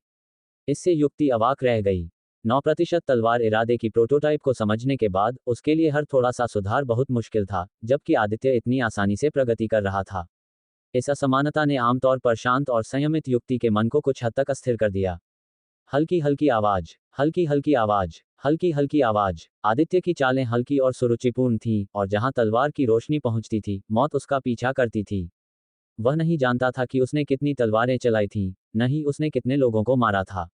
[SPEAKER 2] इससे युक्ति अवाक रह गई। 9% तलवार इरादे की प्रोटोटाइप को समझने के बाद उसके लिए हर थोड़ा सा सुधार बहुत मुश्किल था, जबकि आदित्य इतनी आसानी से प्रगति कर रहा था। इस असमानता ने आमतौर पर शांत और संयमित युक्ति के मन को कुछ हद तक अस्थिर कर दिया। हल्की हल्की आवाज, हल्की हल्की आवाज, हल्की हल्की आवाज। आदित्य की चालें हल्की और सुरुचिपूर्ण थीं, और जहां तलवार की रोशनी पहुंचती थी, मौत उसका पीछा करती थी। वह नहीं जानता था कि उसने कितनी तलवारें चलाई थीं, न ही उसने कितने लोगों को मारा था।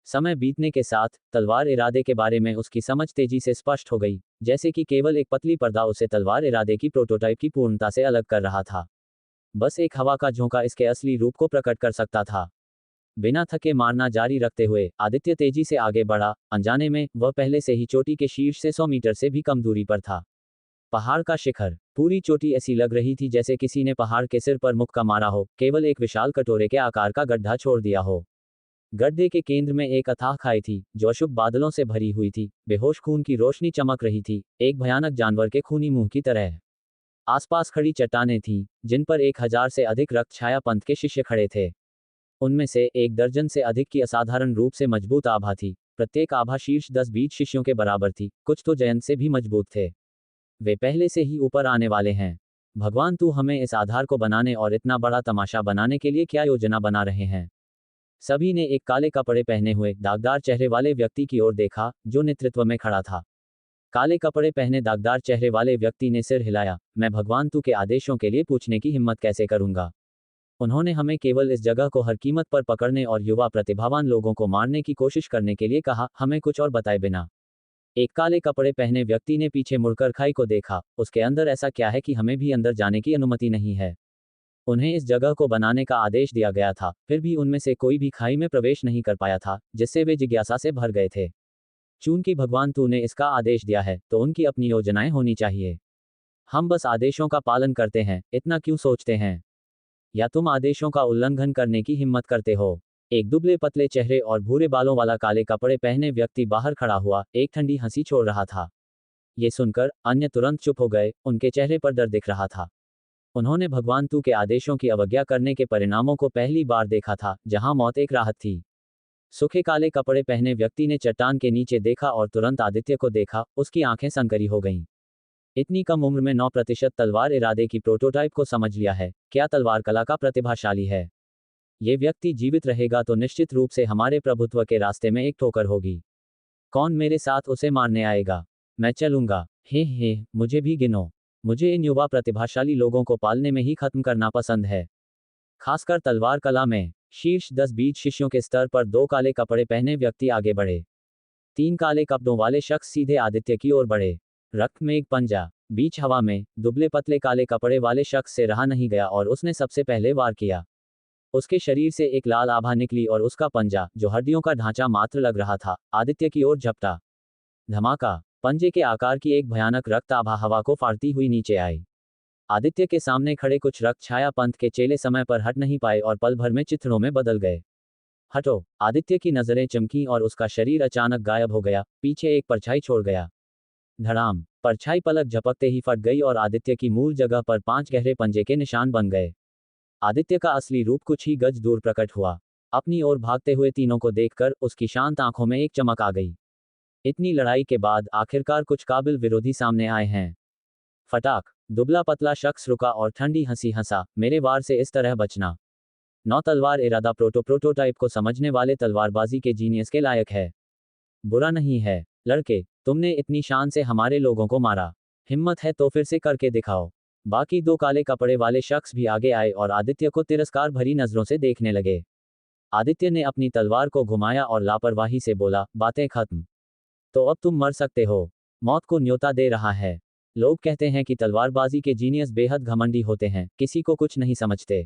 [SPEAKER 2] समय बीतने के साथ तलवार इरादे के बारे में उसकी समझ तेजी से स्पष्ट हो गई, जैसे कि केवल एक पतली पर्दा उसे तलवार इरादे की प्रोटोटाइप की पूर्णता से अलग कर रहा था। बस एक हवा का झोंका इसके असली रूप को प्रकट कर सकता था। बिना थके मारना जारी रखते हुए आदित्य तेजी से आगे बढ़ा, अनजाने में वह पहले से ही चोटी के शीर्ष से 100 मीटर से भी कम दूरी पर था। पहाड़ का शिखर, पूरी चोटी ऐसी लग रही थी जैसे किसी ने पहाड़ के सिर पर मुक्का मारा हो, केवल एक विशाल कटोरे के आकार का गड्ढा छोड़ दिया हो। गड्ढे के केंद्र में एक अथाह खाई थी, जो अशुभ बादलों से भरी हुई थी। बेहोश खून की रोशनी चमक रही थी, एक भयानक जानवर के खूनी मुंह की तरह। आसपास खड़ी चट्टानें थीं, जिन पर 1000 से अधिक रक्तछाया पंथ के शिष्य खड़े थे। उनमें से 1 दर्जन से अधिक की असाधारण रूप से मजबूत आभा थी। प्रत्येक आभा शीर्ष 10-20 शिष्यों के बराबर थी, कुछ तो जयंत से भी मजबूत थे। वे पहले से ही ऊपर आने वाले हैं। भगवान, तू हमें इस आधार को बनाने और इतना बड़ा तमाशा बनाने के लिए क्या योजना बना रहे हैं? सभी ने एक काले कपड़े पहने हुए दागदार चेहरे वाले व्यक्ति की ओर देखा, जो नेतृत्व में खड़ा था। काले कपड़े पहने दागदार चेहरे वाले व्यक्ति ने सिर हिलाया। मैं भगवान तू के आदेशों के लिए पूछने की हिम्मत कैसे करूंगा? उन्होंने हमें केवल इस जगह को हर कीमत पर पकड़ने और युवा प्रतिभावान लोगों को मारने की कोशिश करने के लिए कहा, हमें कुछ और बताए बिना। एक काले कपड़े पहने व्यक्ति ने पीछे मुड़कर खाई को देखा। उसके अंदर ऐसा क्या है कि हमें भी अंदर जाने की अनुमति नहीं है? उन्हें इस जगह को बनाने का आदेश दिया गया था, फिर भी उनमें से कोई भी खाई में प्रवेश नहीं कर पाया था, जिससे वे जिज्ञासा से भर गए थे। चूंकि भगवान तूने इसका आदेश दिया है, तो उनकी अपनी योजनाएं होनी चाहिए। हम बस आदेशों का पालन करते हैं, इतना क्यों सोचते हैं? या तुम आदेशों का उल्लंघन करने की हिम्मत करते हो? एक दुबले पतले चेहरे और भूरे बालों वाला काले कपड़े पहने व्यक्ति बाहर खड़ा हुआ, एक ठंडी हंसी छोड़ रहा था। ये सुनकर अन्य तुरंत चुप हो गए, उनके चेहरे पर डर दिख रहा था। उन्होंने भगवान तू के आदेशों की अवज्ञा करने के परिणामों को पहली बार देखा था, जहां मौत एक राहत थी। सूखे काले कपड़े पहने व्यक्ति ने चट्टान के नीचे देखा और तुरंत आदित्य को देखा, उसकी आंखें सनकरी हो गईं। इतनी कम उम्र में 9% तलवार इरादे की प्रोटोटाइप को समझ लिया है, क्या तलवार कला का प्रतिभाशाली है? ये व्यक्ति जीवित रहेगा तो निश्चित रूप से हमारे प्रभुत्व के रास्ते में एक ठोकर होगी। कौन मेरे साथ उसे मारने आएगा? मैं चलूंगा। हे, मुझे भी गिनो। मुझे इन युवा प्रतिभाशाली लोगों को पालने में ही खत्म करना पसंद है, खासकर तलवार कला में। शीर्ष 10-20 शिष्यों के स्तर पर 2 काले कपड़े पहने व्यक्ति आगे बढ़े। 3 काले कपड़ों वाले शख्स सीधे आदित्य की ओर बढ़े। रक्त में एक पंजा। बीच हवा में दुबले पतले काले कपड़े वाले शख्स से रहा नहीं गया और उसने सबसे पहले वार किया। उसके शरीर से एक लाल आभा निकली और उसका पंजा, जो हड्डियों का ढांचा मात्र लग रहा था, आदित्य की ओर झपटा। धमाका। पंजे के आकार की एक भयानक रक्त आभा हवा को फाड़ती हुई नीचे आई। आदित्य के सामने खड़े कुछ रक्त छाया पंथ के चेले समय पर हट नहीं पाए और पल भर में चित्रों में बदल गए। हटो! आदित्य की नजरें चमकी और उसका शरीर अचानक गायब हो गया, पीछे एक परछाई छोड़ गया। धड़ाम! परछाई पलक झपकते ही फट गई और आदित्य की मूल जगह पर 5 गहरे पंजे के निशान बन गए। आदित्य का असली रूप कुछ ही गज दूर प्रकट हुआ। अपनी ओर भागते हुए तीनों को देखकर उसकी शांत आंखों में एक चमक आ गई। इतनी लड़ाई के बाद आखिरकार कुछ काबिल विरोधी सामने आए हैं। फटाक! दुबला पतला शख्स रुका और ठंडी हंसी हंसा, मेरे वार से इस तरह बचना। 9 तलवार इरादा प्रोटोटाइप को समझने वाले तलवारबाजी के जीनियस के लायक है। बुरा नहीं है, लड़के, तुमने इतनी शान से हमारे लोगों को मारा। हिम्मत है तो फिर से करके दिखाओ। बाकी 2 काले कपड़े वाले शख्स भी आगे आए और आदित्य को तिरस्कार भरी नजरों से देखने लगे। आदित्य ने अपनी तलवार को घुमाया और लापरवाही से बोला, बातें खत्म। तो अब तुम मर सकते हो। मौत को न्योता दे रहा है। लोग कहते हैं कि तलवारबाजी के जीनियस बेहद घमंडी होते हैं, किसी को कुछ नहीं समझते।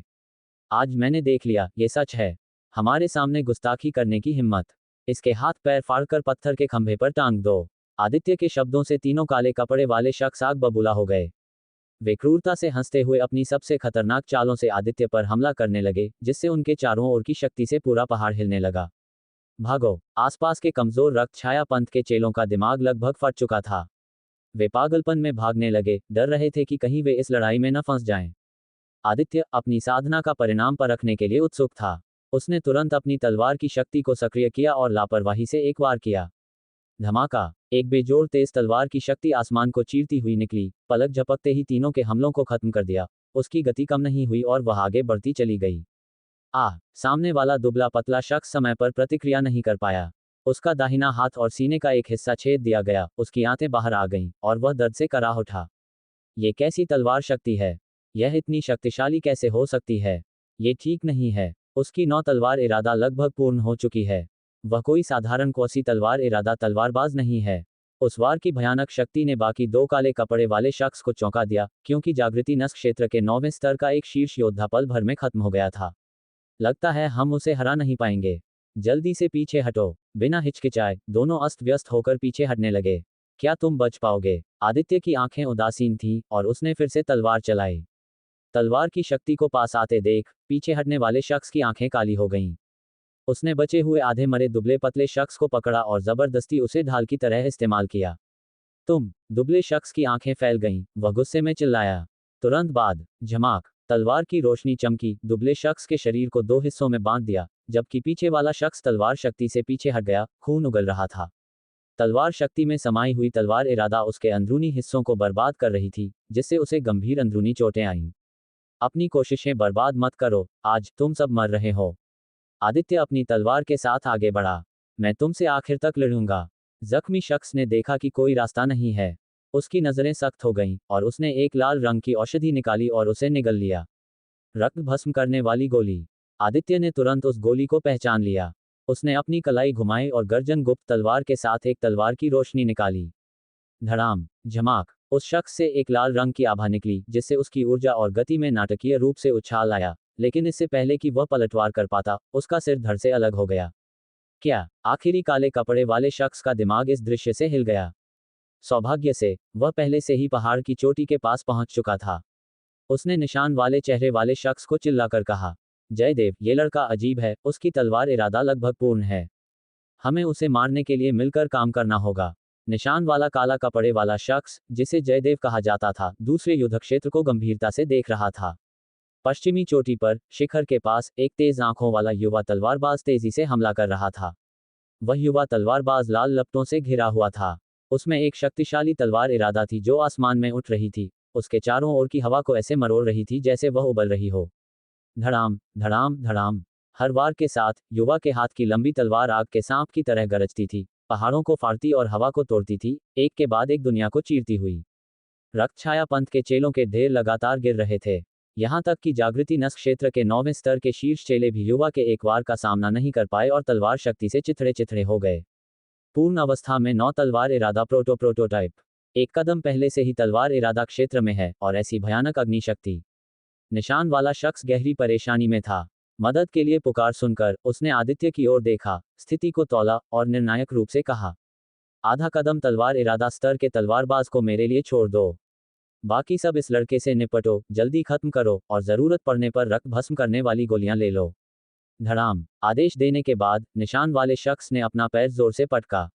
[SPEAKER 2] आज मैंने देख लिया, ये सच है। हमारे सामने गुस्ताखी करने की हिम्मत। इसके हाथ पैर फाड़कर पत्थर के खंभे पर टांग दो। आदित्य के शब्दों से तीनों काले कपड़े वाले शख्स आग बबूला हो गए। वे क्रूरता से हंसते हुए अपनी सबसे खतरनाक चालों से आदित्य पर हमला करने लगे, जिससे उनके चारों ओर की शक्ति से पूरा पहाड़ हिलने लगा। भागो! आसपास के कमजोर रक्त छाया पंथ के चेलों का दिमाग लगभग फट चुका था। वे पागलपन में भागने लगे, डर रहे थे कि कहीं वे इस लड़ाई में न फंस जाएं। आदित्य अपनी साधना का परिणाम परखने के लिए उत्सुक था। उसने तुरंत अपनी तलवार की शक्ति को सक्रिय किया और लापरवाही से एक वार किया। धमाका! एक बेजोड़ तेज तलवार की शक्ति आसमान को चीरती हुई निकली, पलक झपकते ही तीनों के हमलों को खत्म कर दिया। उसकी गति कम नहीं हुई और वह आगे बढ़ती चली गई। सामने वाला दुबला पतला शख्स समय पर प्रतिक्रिया नहीं कर पाया। उसका दाहिना हाथ और सीने का एक हिस्सा छेद दिया गया, उसकी आंतें बाहर आ गईं, और वह दर्द से कराह उठा। ये कैसी तलवार शक्ति है? यह इतनी शक्तिशाली कैसे हो सकती है? ये ठीक नहीं है। उसकी 9 तलवार इरादा लगभग पूर्ण हो चुकी है। वह कोई साधारण कौसी तलवार इरादा तलवारबाज नहीं है। उस वार की भयानक शक्ति ने बाकी 2 काले कपड़े वाले शख्स को चौंका दिया, क्योंकि जागृति नस्क क्षेत्र के 9वें स्तर का एक शीर्ष योद्धा पल भर में खत्म हो गया था। लगता है हम उसे हरा नहीं पाएंगे। जल्दी से पीछे हटो। बिना हिचकिचाए दोनों अस्त व्यस्त होकर पीछे हटने लगे। क्या तुम बच पाओगे? आदित्य की आंखें उदासीन थीं और उसने फिर से तलवार चलाई। तलवार की शक्ति को पास आते देख पीछे हटने वाले शख्स की आंखें काली हो गईं। उसने बचे हुए आधे मरे दुबले पतले शख्स को पकड़ा और जबरदस्ती उसे ढाल की तरह इस्तेमाल किया। दुबले शख्स की आंखें फैल गईं, वह गुस्से में चिल्लाया। तुरंत बाद झमाक! तलवार की रोशनी चमकी, दुबले शख्स के शरीर को 2 हिस्सों में बांट दिया, जबकि पीछे वाला शख्स तलवार शक्ति से पीछे हट गया, खून उगल रहा था। तलवार शक्ति में समाई हुई तलवार इरादा उसके अंदरूनी हिस्सों को बर्बाद कर रही थी, जिससे उसे गंभीर अंदरूनी चोटें आईं। अपनी कोशिशें बर्बाद मत करो, आज तुम सब मर रहे हो। आदित्य अपनी तलवार के साथ आगे बढ़ा। मैं तुमसे आखिर तक लड़ूंगा। जख्मी शख्स ने देखा कि कोई रास्ता नहीं है। उसकी नजरें सख्त हो गईं, और उसने एक लाल रंग की औषधि निकाली और उसे निगल लिया। रक्त भस्म करने वाली गोली। आदित्य ने तुरंत उस गोली को पहचान लिया। उसने अपनी कलाई घुमाई और गर्जन गुप्त तलवार के साथ एक तलवार की रोशनी निकाली। धड़ाम! झमाक! उस शख्स से एक लाल रंग की आभा निकली, जिससे उसकी ऊर्जा और गति में नाटकीय रूप से उछाल आया, लेकिन इससे पहले कि वह पलटवार कर पाता, उसका सिर धड़ से अलग हो गया। क्या? आखिरी काले कपड़े वाले शख्स का दिमाग इस दृश्य से हिल गया। सौभाग्य से वह पहले से ही पहाड़ की चोटी के पास पहुंच चुका था। उसने निशान वाले चेहरे वाले शख्स को चिल्लाकर कहा, जयदेव, ये लड़का अजीब है, उसकी तलवार इरादा लगभग पूर्ण है। हमें उसे मारने के लिए मिलकर काम करना होगा। निशान वाला काला कपड़े वाला शख्स, जिसे जयदेव कहा जाता था, दूसरे युद्ध क्षेत्र को गंभीरता से देख रहा था। पश्चिमी चोटी पर, शिखर के पास, एक तेज आंखों वाला युवा तलवारबाज तेजी से हमला कर रहा था। वह युवा तलवारबाज लाल लपटों से घिरा हुआ था। उसमें एक शक्तिशाली तलवार इरादा थी जो आसमान में उठ रही थी। उसके चारों ओर की हवा को ऐसे मरोड़ रही थी जैसे वह उबल रही हो। धड़ाम, धड़ाम, धड़ाम! हर वार के साथ युवा के हाथ की लंबी तलवार आग के सांप की तरह गरजती थी, पहाड़ों को फाड़ती और हवा को तोड़ती थी, एक के बाद एक दुनिया को चीरती हुई। रक्त छाया पंथ के चेलों के ढेर लगातार गिर रहे थे। यहां तक कि जागृति नस्क क्षेत्र के 9वें स्तर के शीर्ष चेले भी युवा के एक वार का सामना नहीं कर पाए और तलवार शक्ति से चिथड़े चिथड़े हो गए। पूर्ण अवस्था में 9 तलवार इरादा प्रोटोटाइप। एक कदम पहले से ही तलवार इरादा क्षेत्र में है, और ऐसी भयानक अग्निशक्ति। निशान वाला शख्स गहरी परेशानी में था। मदद के लिए पुकार सुनकर उसने आदित्य की ओर देखा, स्थिति को तौला और निर्णायक रूप से कहा, आधा कदम तलवार इरादा स्तर के तलवारबाज को मेरे लिए छोड़ दो। बाकी सब इस लड़के से निपटो, जल्दी खत्म करो, और जरूरत पड़ने पर रक्त भस्म करने वाली गोलियां ले लो। धड़ाम! आदेश देने के बाद निशान वाले शख्स ने अपना पैर जोर से पटका।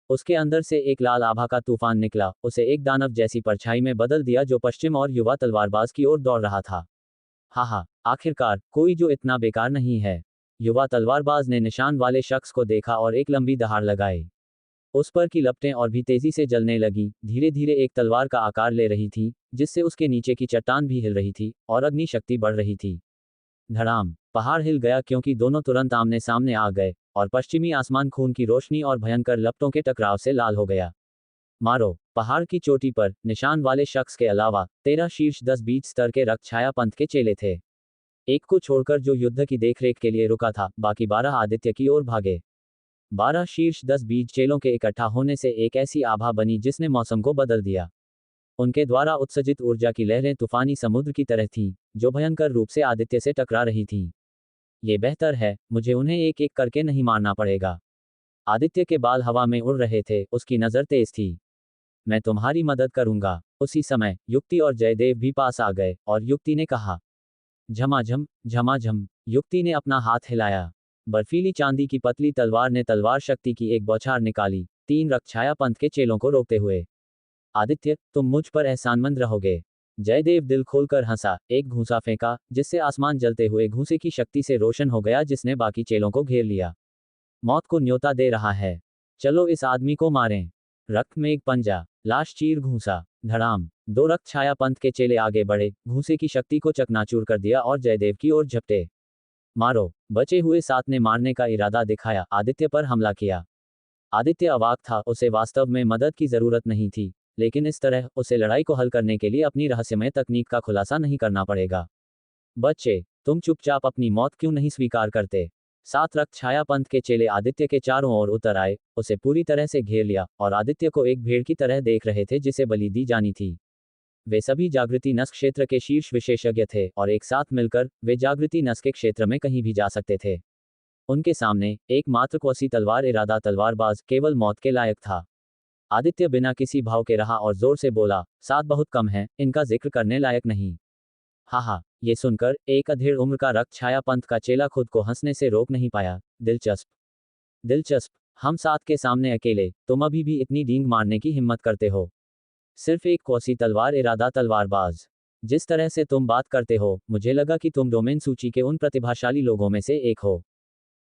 [SPEAKER 2] उसके अंदर से एक लाल आभा का तूफान निकला, उसे एक दानव जैसी परछाई में बदल दिया जो पश्चिम और युवा तलवारबाज की ओर दौड़ रहा था। हा, आखिरकार कोई जो इतना बेकार नहीं है। युवा तलवारबाज ने निशान वाले शख्स को देखा और एक लंबी दहाड़ लगाई। उस पर की लपटें और भी तेजी से जलने लगी, धीरे धीरे एक तलवार का आकार ले रही थी, जिससे उसके नीचे की चट्टान भी हिल रही थी, और अग्नि शक्ति बढ़ रही थी। धड़ाम! पहाड़ हिल गया क्योंकि दोनों तुरंत आमने सामने आ गए, और पश्चिमी आसमान खून की रोशनी और भयंकर लपटों के टकराव से लाल हो गया। मारो! पहाड़ की चोटी पर, निशान वाले शख्स के अलावा, 13 शीर्ष 10 बीज स्तर के रक्त छाया पंथ के चेले थे। एक को छोड़कर जो युद्ध की देखरेख के लिए रुका था, बाकी 12 आदित्य की ओर भागे। 12 शीर्ष 10 बीज चेलों के इकट्ठा होने से एक ऐसी आभा बनी जिसने मौसम को बदल दिया। उनके द्वारा उत्सर्जित ऊर्जा की लहरें तूफानी समुद्र की तरह थीं, जो भयंकर रूप से आदित्य से टकरा रही थीं। ये बेहतर है, मुझे उन्हें एक एक करके नहीं मारना पड़ेगा। आदित्य के बाल हवा में उड़ रहे थे, उसकी नजर तेज थी। मैं तुम्हारी मदद करूंगा। उसी समय युक्ति और जयदेव भी पास आ गए और युक्ति ने कहा, झमाझम झमाझम। युक्ति ने अपना हाथ हिलाया। बर्फीली चांदी की पतली तलवार ने तलवार शक्ति की एक बौछार निकाली, 3 रक्षाया पंथ के चेलों को रोकते हुए। आदित्य, तुम मुझ पर एहसानमंद रहोगे। जयदेव दिल खोलकर हंसा, एक घूंसा फेंका, जिससे आसमान जलते हुए घूंसे की शक्ति से रोशन हो गया, जिसने बाकी चेलों को घेर लिया। मौत को न्योता दे रहा है। चलो इस आदमी को मारें। रक्त में एक पंजा, लाश चीर घूंसा, धड़ाम। 2 रक्त छाया पंथ के चेले आगे बढ़े, घूंसे की शक्ति को चकनाचूर कर दिया और जयदेव की ओर झपटे। मारो। बचे हुए 7 ने मारने का इरादा दिखाया, आदित्य पर हमला किया। आदित्य अवाक था, उसे वास्तव में मदद की जरूरत नहीं थी, लेकिन इस तरह उसे लड़ाई को हल करने के लिए अपनी रहस्यमय तकनीक का खुलासा नहीं करना पड़ेगा। बच्चे, तुम चुपचाप अपनी मौत क्यों नहीं स्वीकार करते? 7 रक्त छाया पंथ के चेले आदित्य के चारों ओर उतर आए, उसे पूरी तरह से घेर लिया और आदित्य को एक भेड़ की तरह देख रहे थे जिसे बलि दी जानी थी। वे सभी जागृति नस क्षेत्र के शीर्ष विशेषज्ञ थे और एक साथ मिलकर वे जागृति नस के क्षेत्र में कहीं भी जा सकते थे। उनके सामने एकमात्र कोसी तलवार इरादा तलवारबाज केवल मौत के लायक था। आदित्य बिना किसी भाव के रहा और जोर से बोला, 7 बहुत कम है, इनका जिक्र करने लायक नहीं। हा, ये सुनकर एक अधेड़ उम्र का रक्त छाया पंथ का चेला खुद को हंसने से रोक नहीं पाया। दिलचस्प, दिलचस्प। हम 7 के सामने अकेले, तुम अभी भी इतनी डींग मारने की हिम्मत करते हो? सिर्फ एक कोसी तलवार इरादा तलवारबाज। जिस तरह से तुम बात करते हो, मुझे लगा कि तुम डोमेन सूची के उन प्रतिभाशाली लोगों में से एक हो।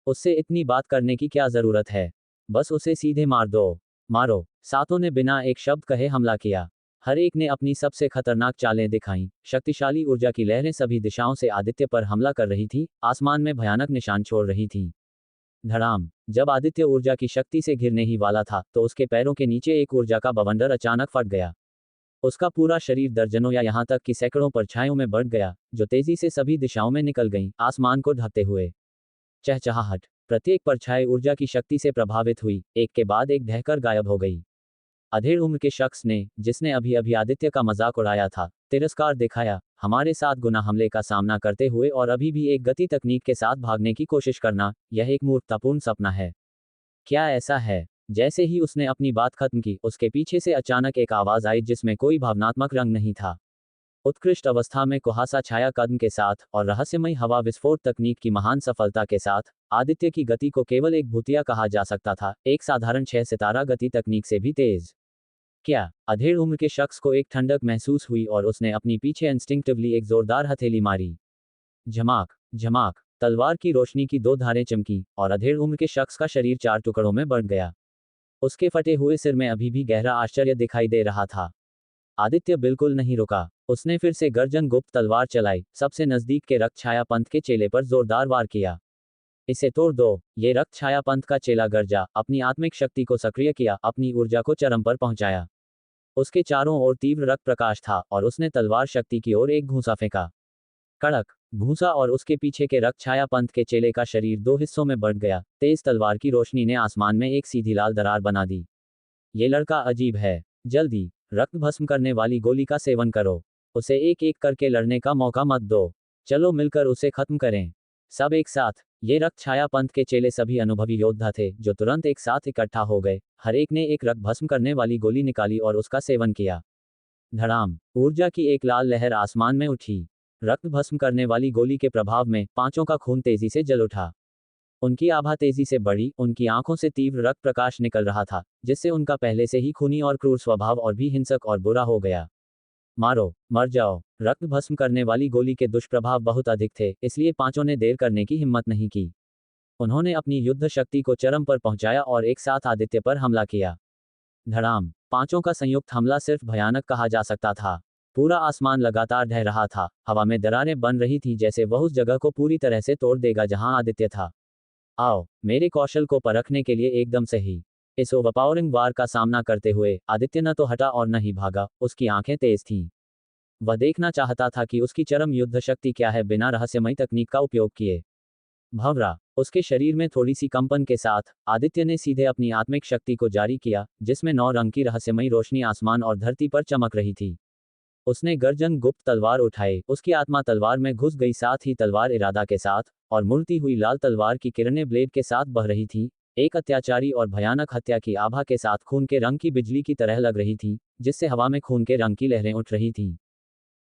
[SPEAKER 2] उससे इतनी बात करने की क्या जरूरत है? बस उसे सीधे मार दो। मारो। 7 ने बिना एक शब्द कहे हमला किया। हर एक ने अपनी सबसे खतरनाक चालें दिखाईं। शक्तिशाली ऊर्जा की लहरें सभी दिशाओं से आदित्य पर हमला कर रही थी, आसमान में भयानक निशान छोड़ रही थी। धड़ाम। जब आदित्य ऊर्जा की शक्ति से गिरने ही वाला था, तो उसके पैरों के नीचे एक ऊर्जा का बवंडर अचानक फट गया। उसका पूरा शरीर दर्जनों या यहां तक कि सैकड़ों परछाइयों में बढ़ गया, जो तेजी से सभी दिशाओं में निकल गईं, आसमान को ढकते हुए। चहचहाहट। प्रत्येक परछाई ऊर्जा की शक्ति से प्रभावित हुई, एक के बाद एक ढहकर गायब हो गई। अधेड़ उम्र के शख्स ने, जिसने अभी अभी आदित्य का मजाक उड़ाया था, तिरस्कार दिखाया। हमारे 7 गुना हमले का सामना करते हुए और अभी भी एक गति तकनीक के साथ भागने की कोशिश करना, यह एक मूर्खतापूर्ण सपना है। क्या ऐसा है? जैसे ही उसने अपनी बात खत्म की, उसके पीछे से अचानक एक आवाज आई जिसमें कोई भावनात्मक रंग नहीं था। उत्कृष्ट अवस्था में कुहासा छाया कदम के साथ और रहस्यमय हवा विस्फोट तकनीक की महान सफलता के साथ, आदित्य की गति को केवल एक भूतिया कहा जा सकता था, एक साधारण 6 सितारा गति तकनीक से भी तेज। क्या? अधेड़ उम्र के शख्स को एक ठंडक महसूस हुई और उसने अपनी पीछे इंस्टिंक्टिवली एक जोरदार हथेली मारी। झमाक झमाक। तलवार की रोशनी की 2 धारें चमकी और अधेड़ उम्र के शख्स का शरीर 4 टुकड़ों में बढ़ गया। उसके फटे हुए सिर में अभी भी गहरा आश्चर्य दिखाई दे रहा था। आदित्य बिल्कुल नहीं रुका। उसने फिर से गर्जन गुप्त तलवार चलाई, सबसे नजदीक के रक्त छाया पंथ के चेले पर जोरदार वार किया। इसे तोड़ दो। ये रक्त छाया पंथ का चेला गर्जा, अपनी आत्मिक शक्ति को सक्रिय किया, अपनी ऊर्जा को चरम पर पहुंचाया। उसके चारों ओर तीव्र रक्त प्रकाश था और उसने तलवार शक्ति की ओर एक घूंसा फेंका। कड़क घूंसा और उसके पीछे के रक्त छाया पंथ के चेले का शरीर 2 हिस्सों में बढ़ गया। तेज तलवार की रोशनी ने आसमान में एक सीधी लाल दरार बना दी। ये लड़का अजीब है। जल्दी रक्त भस्म करने वाली गोली का सेवन करो। उसे एक एक करके लड़ने का मौका मत दो। चलो मिलकर उसे खत्म करें। सब एक साथ। ये रक्त छाया पंथ के चेले सभी अनुभवी योद्धा थे, जो तुरंत एक साथ इकट्ठा हो गए। हर एक ने एक रक्त भस्म करने वाली गोली निकाली और उसका सेवन किया। धड़ाम। ऊर्जा की एक लाल लहर आसमान में उठी। रक्त भस्म करने वाली गोली के प्रभाव में 5 का खून तेजी से जल उठा। उनकी आभा तेजी से बढ़ी, उनकी आंखों से तीव्र रक्त प्रकाश निकल रहा था, जिससे उनका पहले से ही खूनी और क्रूर स्वभाव और भी हिंसक और बुरा हो गया। मारो, मर जाओ। रक्त भस्म करने वाली गोली के दुष्प्रभाव बहुत अधिक थे, इसलिए 5 ने देर करने की हिम्मत नहीं की। उन्होंने अपनी युद्ध शक्ति को चरम पर पहुंचाया और एक साथ आदित्य पर हमला किया। धड़ाम। 5 का संयुक्त हमला सिर्फ भयानक कहा जा सकता था। पूरा आसमान लगातार ढह रहा था, हवा में दरारें बन रही थी, जैसे वह उस जगह को पूरी तरह से तोड़ देगा जहां आदित्य था। आओ, मेरे कौशल को परखने के लिए एकदम सही। इस ओवरपावरिंग वार का सामना करते हुए आदित्य न तो हटा और न ही भागा, उसकी आंखें तेज थीं। वह देखना चाहता था कि उसकी चरम युद्ध शक्ति क्या है बिना रहस्यमय तकनीक का उपयोग किए। भंवरा। उसके शरीर में थोड़ी सी कंपन के साथ आदित्य ने सीधे अपनी आत्मिक शक्ति को जारी किया, जिसमें 9 रंग की रहस्यमयी रोशनी आसमान और धरती पर चमक रही थी। उसने गर्जन गुप्त तलवार उठाई, उसकी आत्मा तलवार में घुस गई, साथ ही तलवार इरादा के साथ और मुड़ती हुई लाल तलवार की किरणें ब्लेड के साथ बह रही थी। एक अत्याचारी और भयानक हत्या की आभा के साथ खून के रंग की बिजली की तरह लग रही थी, जिससे हवा में खून के रंग की लहरें उठ रही थीं।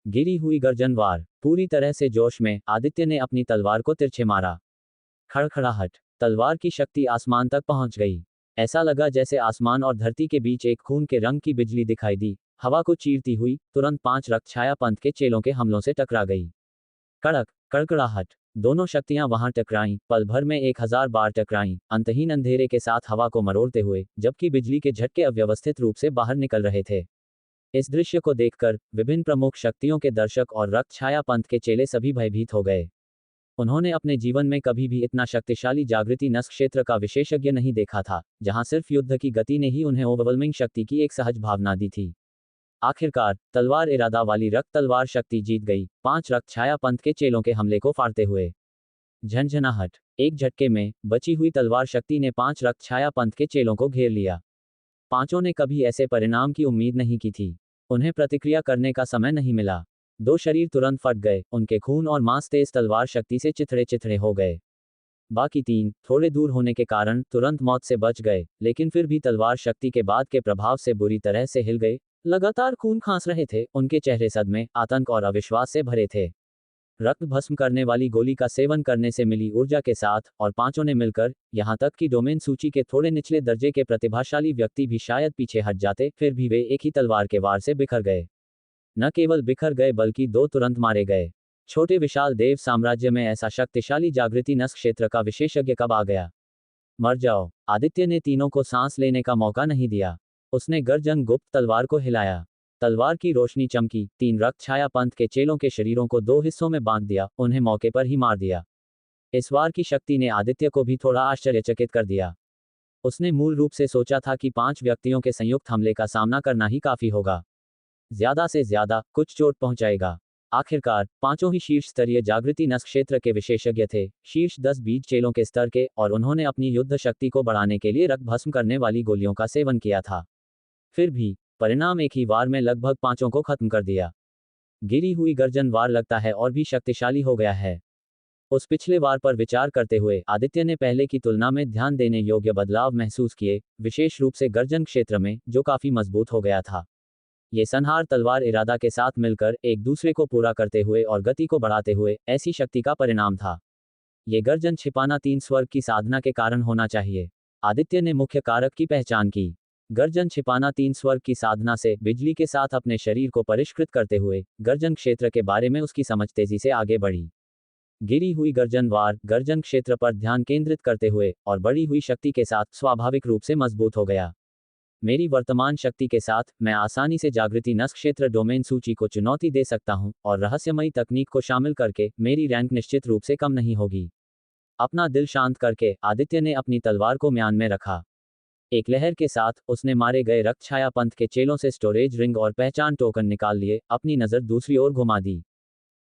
[SPEAKER 2] गिरी हुई गर्जन वार। पूरी तरह से जोश में आदित्य ने अपनी तलवार को तिरछे मारा। खड़खड़ाहट। तलवार की शक्ति आसमान तक पहुंच गई। ऐसा लगा जैसे आसमान और धरती के बीच एक खून के रंग की बिजली दिखाई दी, हवा को चीरती हुई तुरंत 5 रक्षाया पंथ के चेलों के हमलों से टकरा गई। कड़क, कड़कड़ाहट। दोनों शक्तियां वहां टकराईं, पल भर में 1000 बार टकराईं, अंतहीन अंधेरे के साथ हवा को मरोड़ते हुए, जबकि बिजली के झटके अव्यवस्थित रूप से बाहर निकल रहे थे। इस दृश्य को देखकर विभिन्न प्रमुख शक्तियों के दर्शक और रक्षाया पंथ के चेले सभी भयभीत हो गए। उन्होंने अपने जीवन में कभी भी इतना शक्तिशाली जागृति नस्क क्षेत्र का विशेषज्ञ नहीं देखा था, जहां सिर्फ युद्ध की गति ने ही उन्हें ओवरवेलमिंग शक्ति की एक सहज भावना दी थी। आखिरकार तलवार इरादा वाली रक्त तलवार शक्ति जीत गई, 5 रक्षाया पंथ के चेलों के हमले को फाड़ते हुए। झंझनाहट। एक झटके में बची हुई तलवार शक्ति ने 5 रक्षाया पंथ के चेलों को घेर लिया। पांचों ने कभी ऐसे परिणाम की उम्मीद नहीं की थी। उन्हें प्रतिक्रिया करने का समय नहीं मिला। 2 शरीर तुरंत फट गए, उनके खून और मांस तेज तलवार शक्ति से चिथड़े चिथड़े हो गए। बाकी 3 थोड़े दूर होने के कारण तुरंत मौत से बच गए, लेकिन फिर भी तलवार शक्ति के बाद के प्रभाव से बुरी तरह से हिल गए। लगातार खून खांस रहे थे, उनके चेहरे सदमे, आतंक और अविश्वास से भरे थे। रक्त भस्म करने वाली गोली का सेवन करने से मिली ऊर्जा के साथ, और पांचों ने मिलकर, यहां तक कि डोमेन सूची के थोड़े निचले दर्जे के प्रतिभाशाली व्यक्ति भी शायद पीछे हट जाते, फिर भी वे एक ही तलवार के वार से बिखर गए। न केवल बिखर गए बल्कि 2 तुरंत मारे गए। छोटे विशाल देव साम्राज्य में ऐसा शक्तिशाली जागृति नस्क क्षेत्र का विशेषज्ञ कब आ गया? मर जाओ। आदित्य ने तीनों को सांस लेने का मौका नहीं दिया। उसने गर्जन गुप्त तलवार को हिलाया। तलवार की रोशनी चमकी, 3 रक्षाया पंथ के चेलों के शरीरों को 2 हिस्सों में बांट दिया, उन्हें मौके पर ही मार दिया। इस वार की शक्ति ने आदित्य को भी थोड़ा आश्चर्यचकित कर दिया। उसने मूल रूप से सोचा था कि 5 व्यक्तियों के संयुक्त हमले का सामना करना ही काफी होगा। ज्यादा से ज्यादा कुछ चोट पहुंचाएगा। आखिरकार पांचों ही शीर्ष स्तरीय जागृति नस्क क्षेत्र के विशेषज्ञ थे, शीर्ष 10 बीज चेलों के स्तर के, और उन्होंने अपनी युद्ध शक्ति को बढ़ाने के लिए रक्त भस्म करने वाली गोलियों का सेवन किया था। फिर भी परिणाम एक ही वार में लगभग पांचों को खत्म कर दिया। गिरी हुई गर्जन वार लगता है और भी शक्तिशाली हो गया है। उस पिछले वार पर विचार करते हुए आदित्य ने पहले की तुलना में ध्यान देने योग्य बदलाव महसूस किए, विशेष रूप से गर्जन क्षेत्र में, जो काफी मजबूत हो गया था। ये संहार तलवार इरादा के साथ मिलकर एक दूसरे को पूरा करते हुए और गति को बढ़ाते हुए ऐसी शक्ति का परिणाम था। ये गर्जन छिपाना 3 स्वर्ग की साधना के कारण होना चाहिए। आदित्य ने मुख्य कारक की पहचान की। गर्जन छिपाना 3 स्वर्ग की साधना से बिजली के साथ अपने शरीर को परिष्कृत करते हुए गर्जन क्षेत्र के बारे में उसकी समझ तेजी से आगे बढ़ी। गिरी हुई गर्जन वार गर्जन क्षेत्र पर ध्यान केंद्रित करते हुए और बढ़ी हुई शक्ति के साथ स्वाभाविक रूप से मजबूत हो गया। मेरी वर्तमान शक्ति के साथ मैं आसानी से जागृति नस्क क्षेत्र डोमेन सूची को चुनौती दे सकता हूं, और रहस्यमयी तकनीक को शामिल करके मेरी रैंक निश्चित रूप से कम नहीं होगी। अपना दिल शांत करके आदित्य ने अपनी तलवार को म्यान में रखा। एक लहर के साथ उसने मारे गए रक्षाया पंथ के चेलों से स्टोरेज रिंग और पहचान टोकन निकाल लिए, अपनी नजर दूसरी ओर घुमा दी।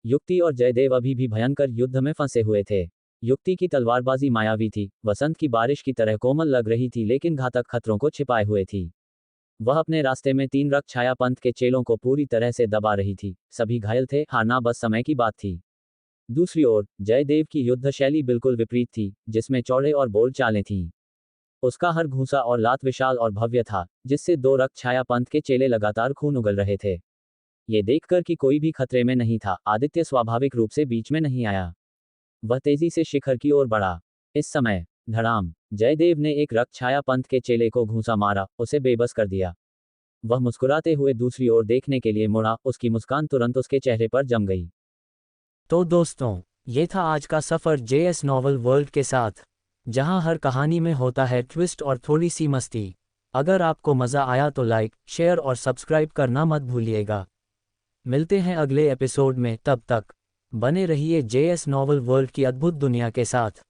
[SPEAKER 2] युक्ति और जयदेव अभी भी भयंकर युद्ध में फंसे हुए थे। युक्ति की तलवारबाजी मायावी थी, वसंत की बारिश की तरह कोमल लग रही थी, लेकिन घातक खतरों को छिपाए हुए थी। वह अपने रास्ते में 3 रक्षाया पंथ के चेलों को पूरी तरह से दबा रही थी। सभी घायल थे, हारना बस समय की बात थी। दूसरी ओर जयदेव की युद्ध शैली बिल्कुल विपरीत थी, जिसमें चौड़े और बोल्ड चालें थीं। उसका हर घूंसा और लात विशाल और भव्य था, जिससे 2 रक्षाया पंथ के चेले लगातार खून उगल रहे थे। ये देखकर कि कोई भी खतरे में नहीं था, आदित्य स्वाभाविक रूप से बीच में नहीं आया। वह तेजी से शिखर की ओर बढ़ा। इस समय धड़ाम, जयदेव ने एक रक्षाया पंथ के चेले को घूंसा मारा, उसे बेबस कर दिया। वह मुस्कुराते हुए दूसरी ओर देखने के लिए मुड़ा, उसकी मुस्कान तुरंत उसके चेहरे पर जम गई।
[SPEAKER 1] तो दोस्तों, ये था आज का सफ़र जेएस नॉवल वर्ल्ड के साथ, जहां हर कहानी में होता है ट्विस्ट और थोड़ी सी मस्ती। अगर आपको मज़ा आया तो लाइक, शेयर और सब्सक्राइब करना मत भूलिएगा। मिलते हैं अगले एपिसोड में, तब तक बने रहिए जेएस नॉवल वर्ल्ड की अद्भुत दुनिया के साथ।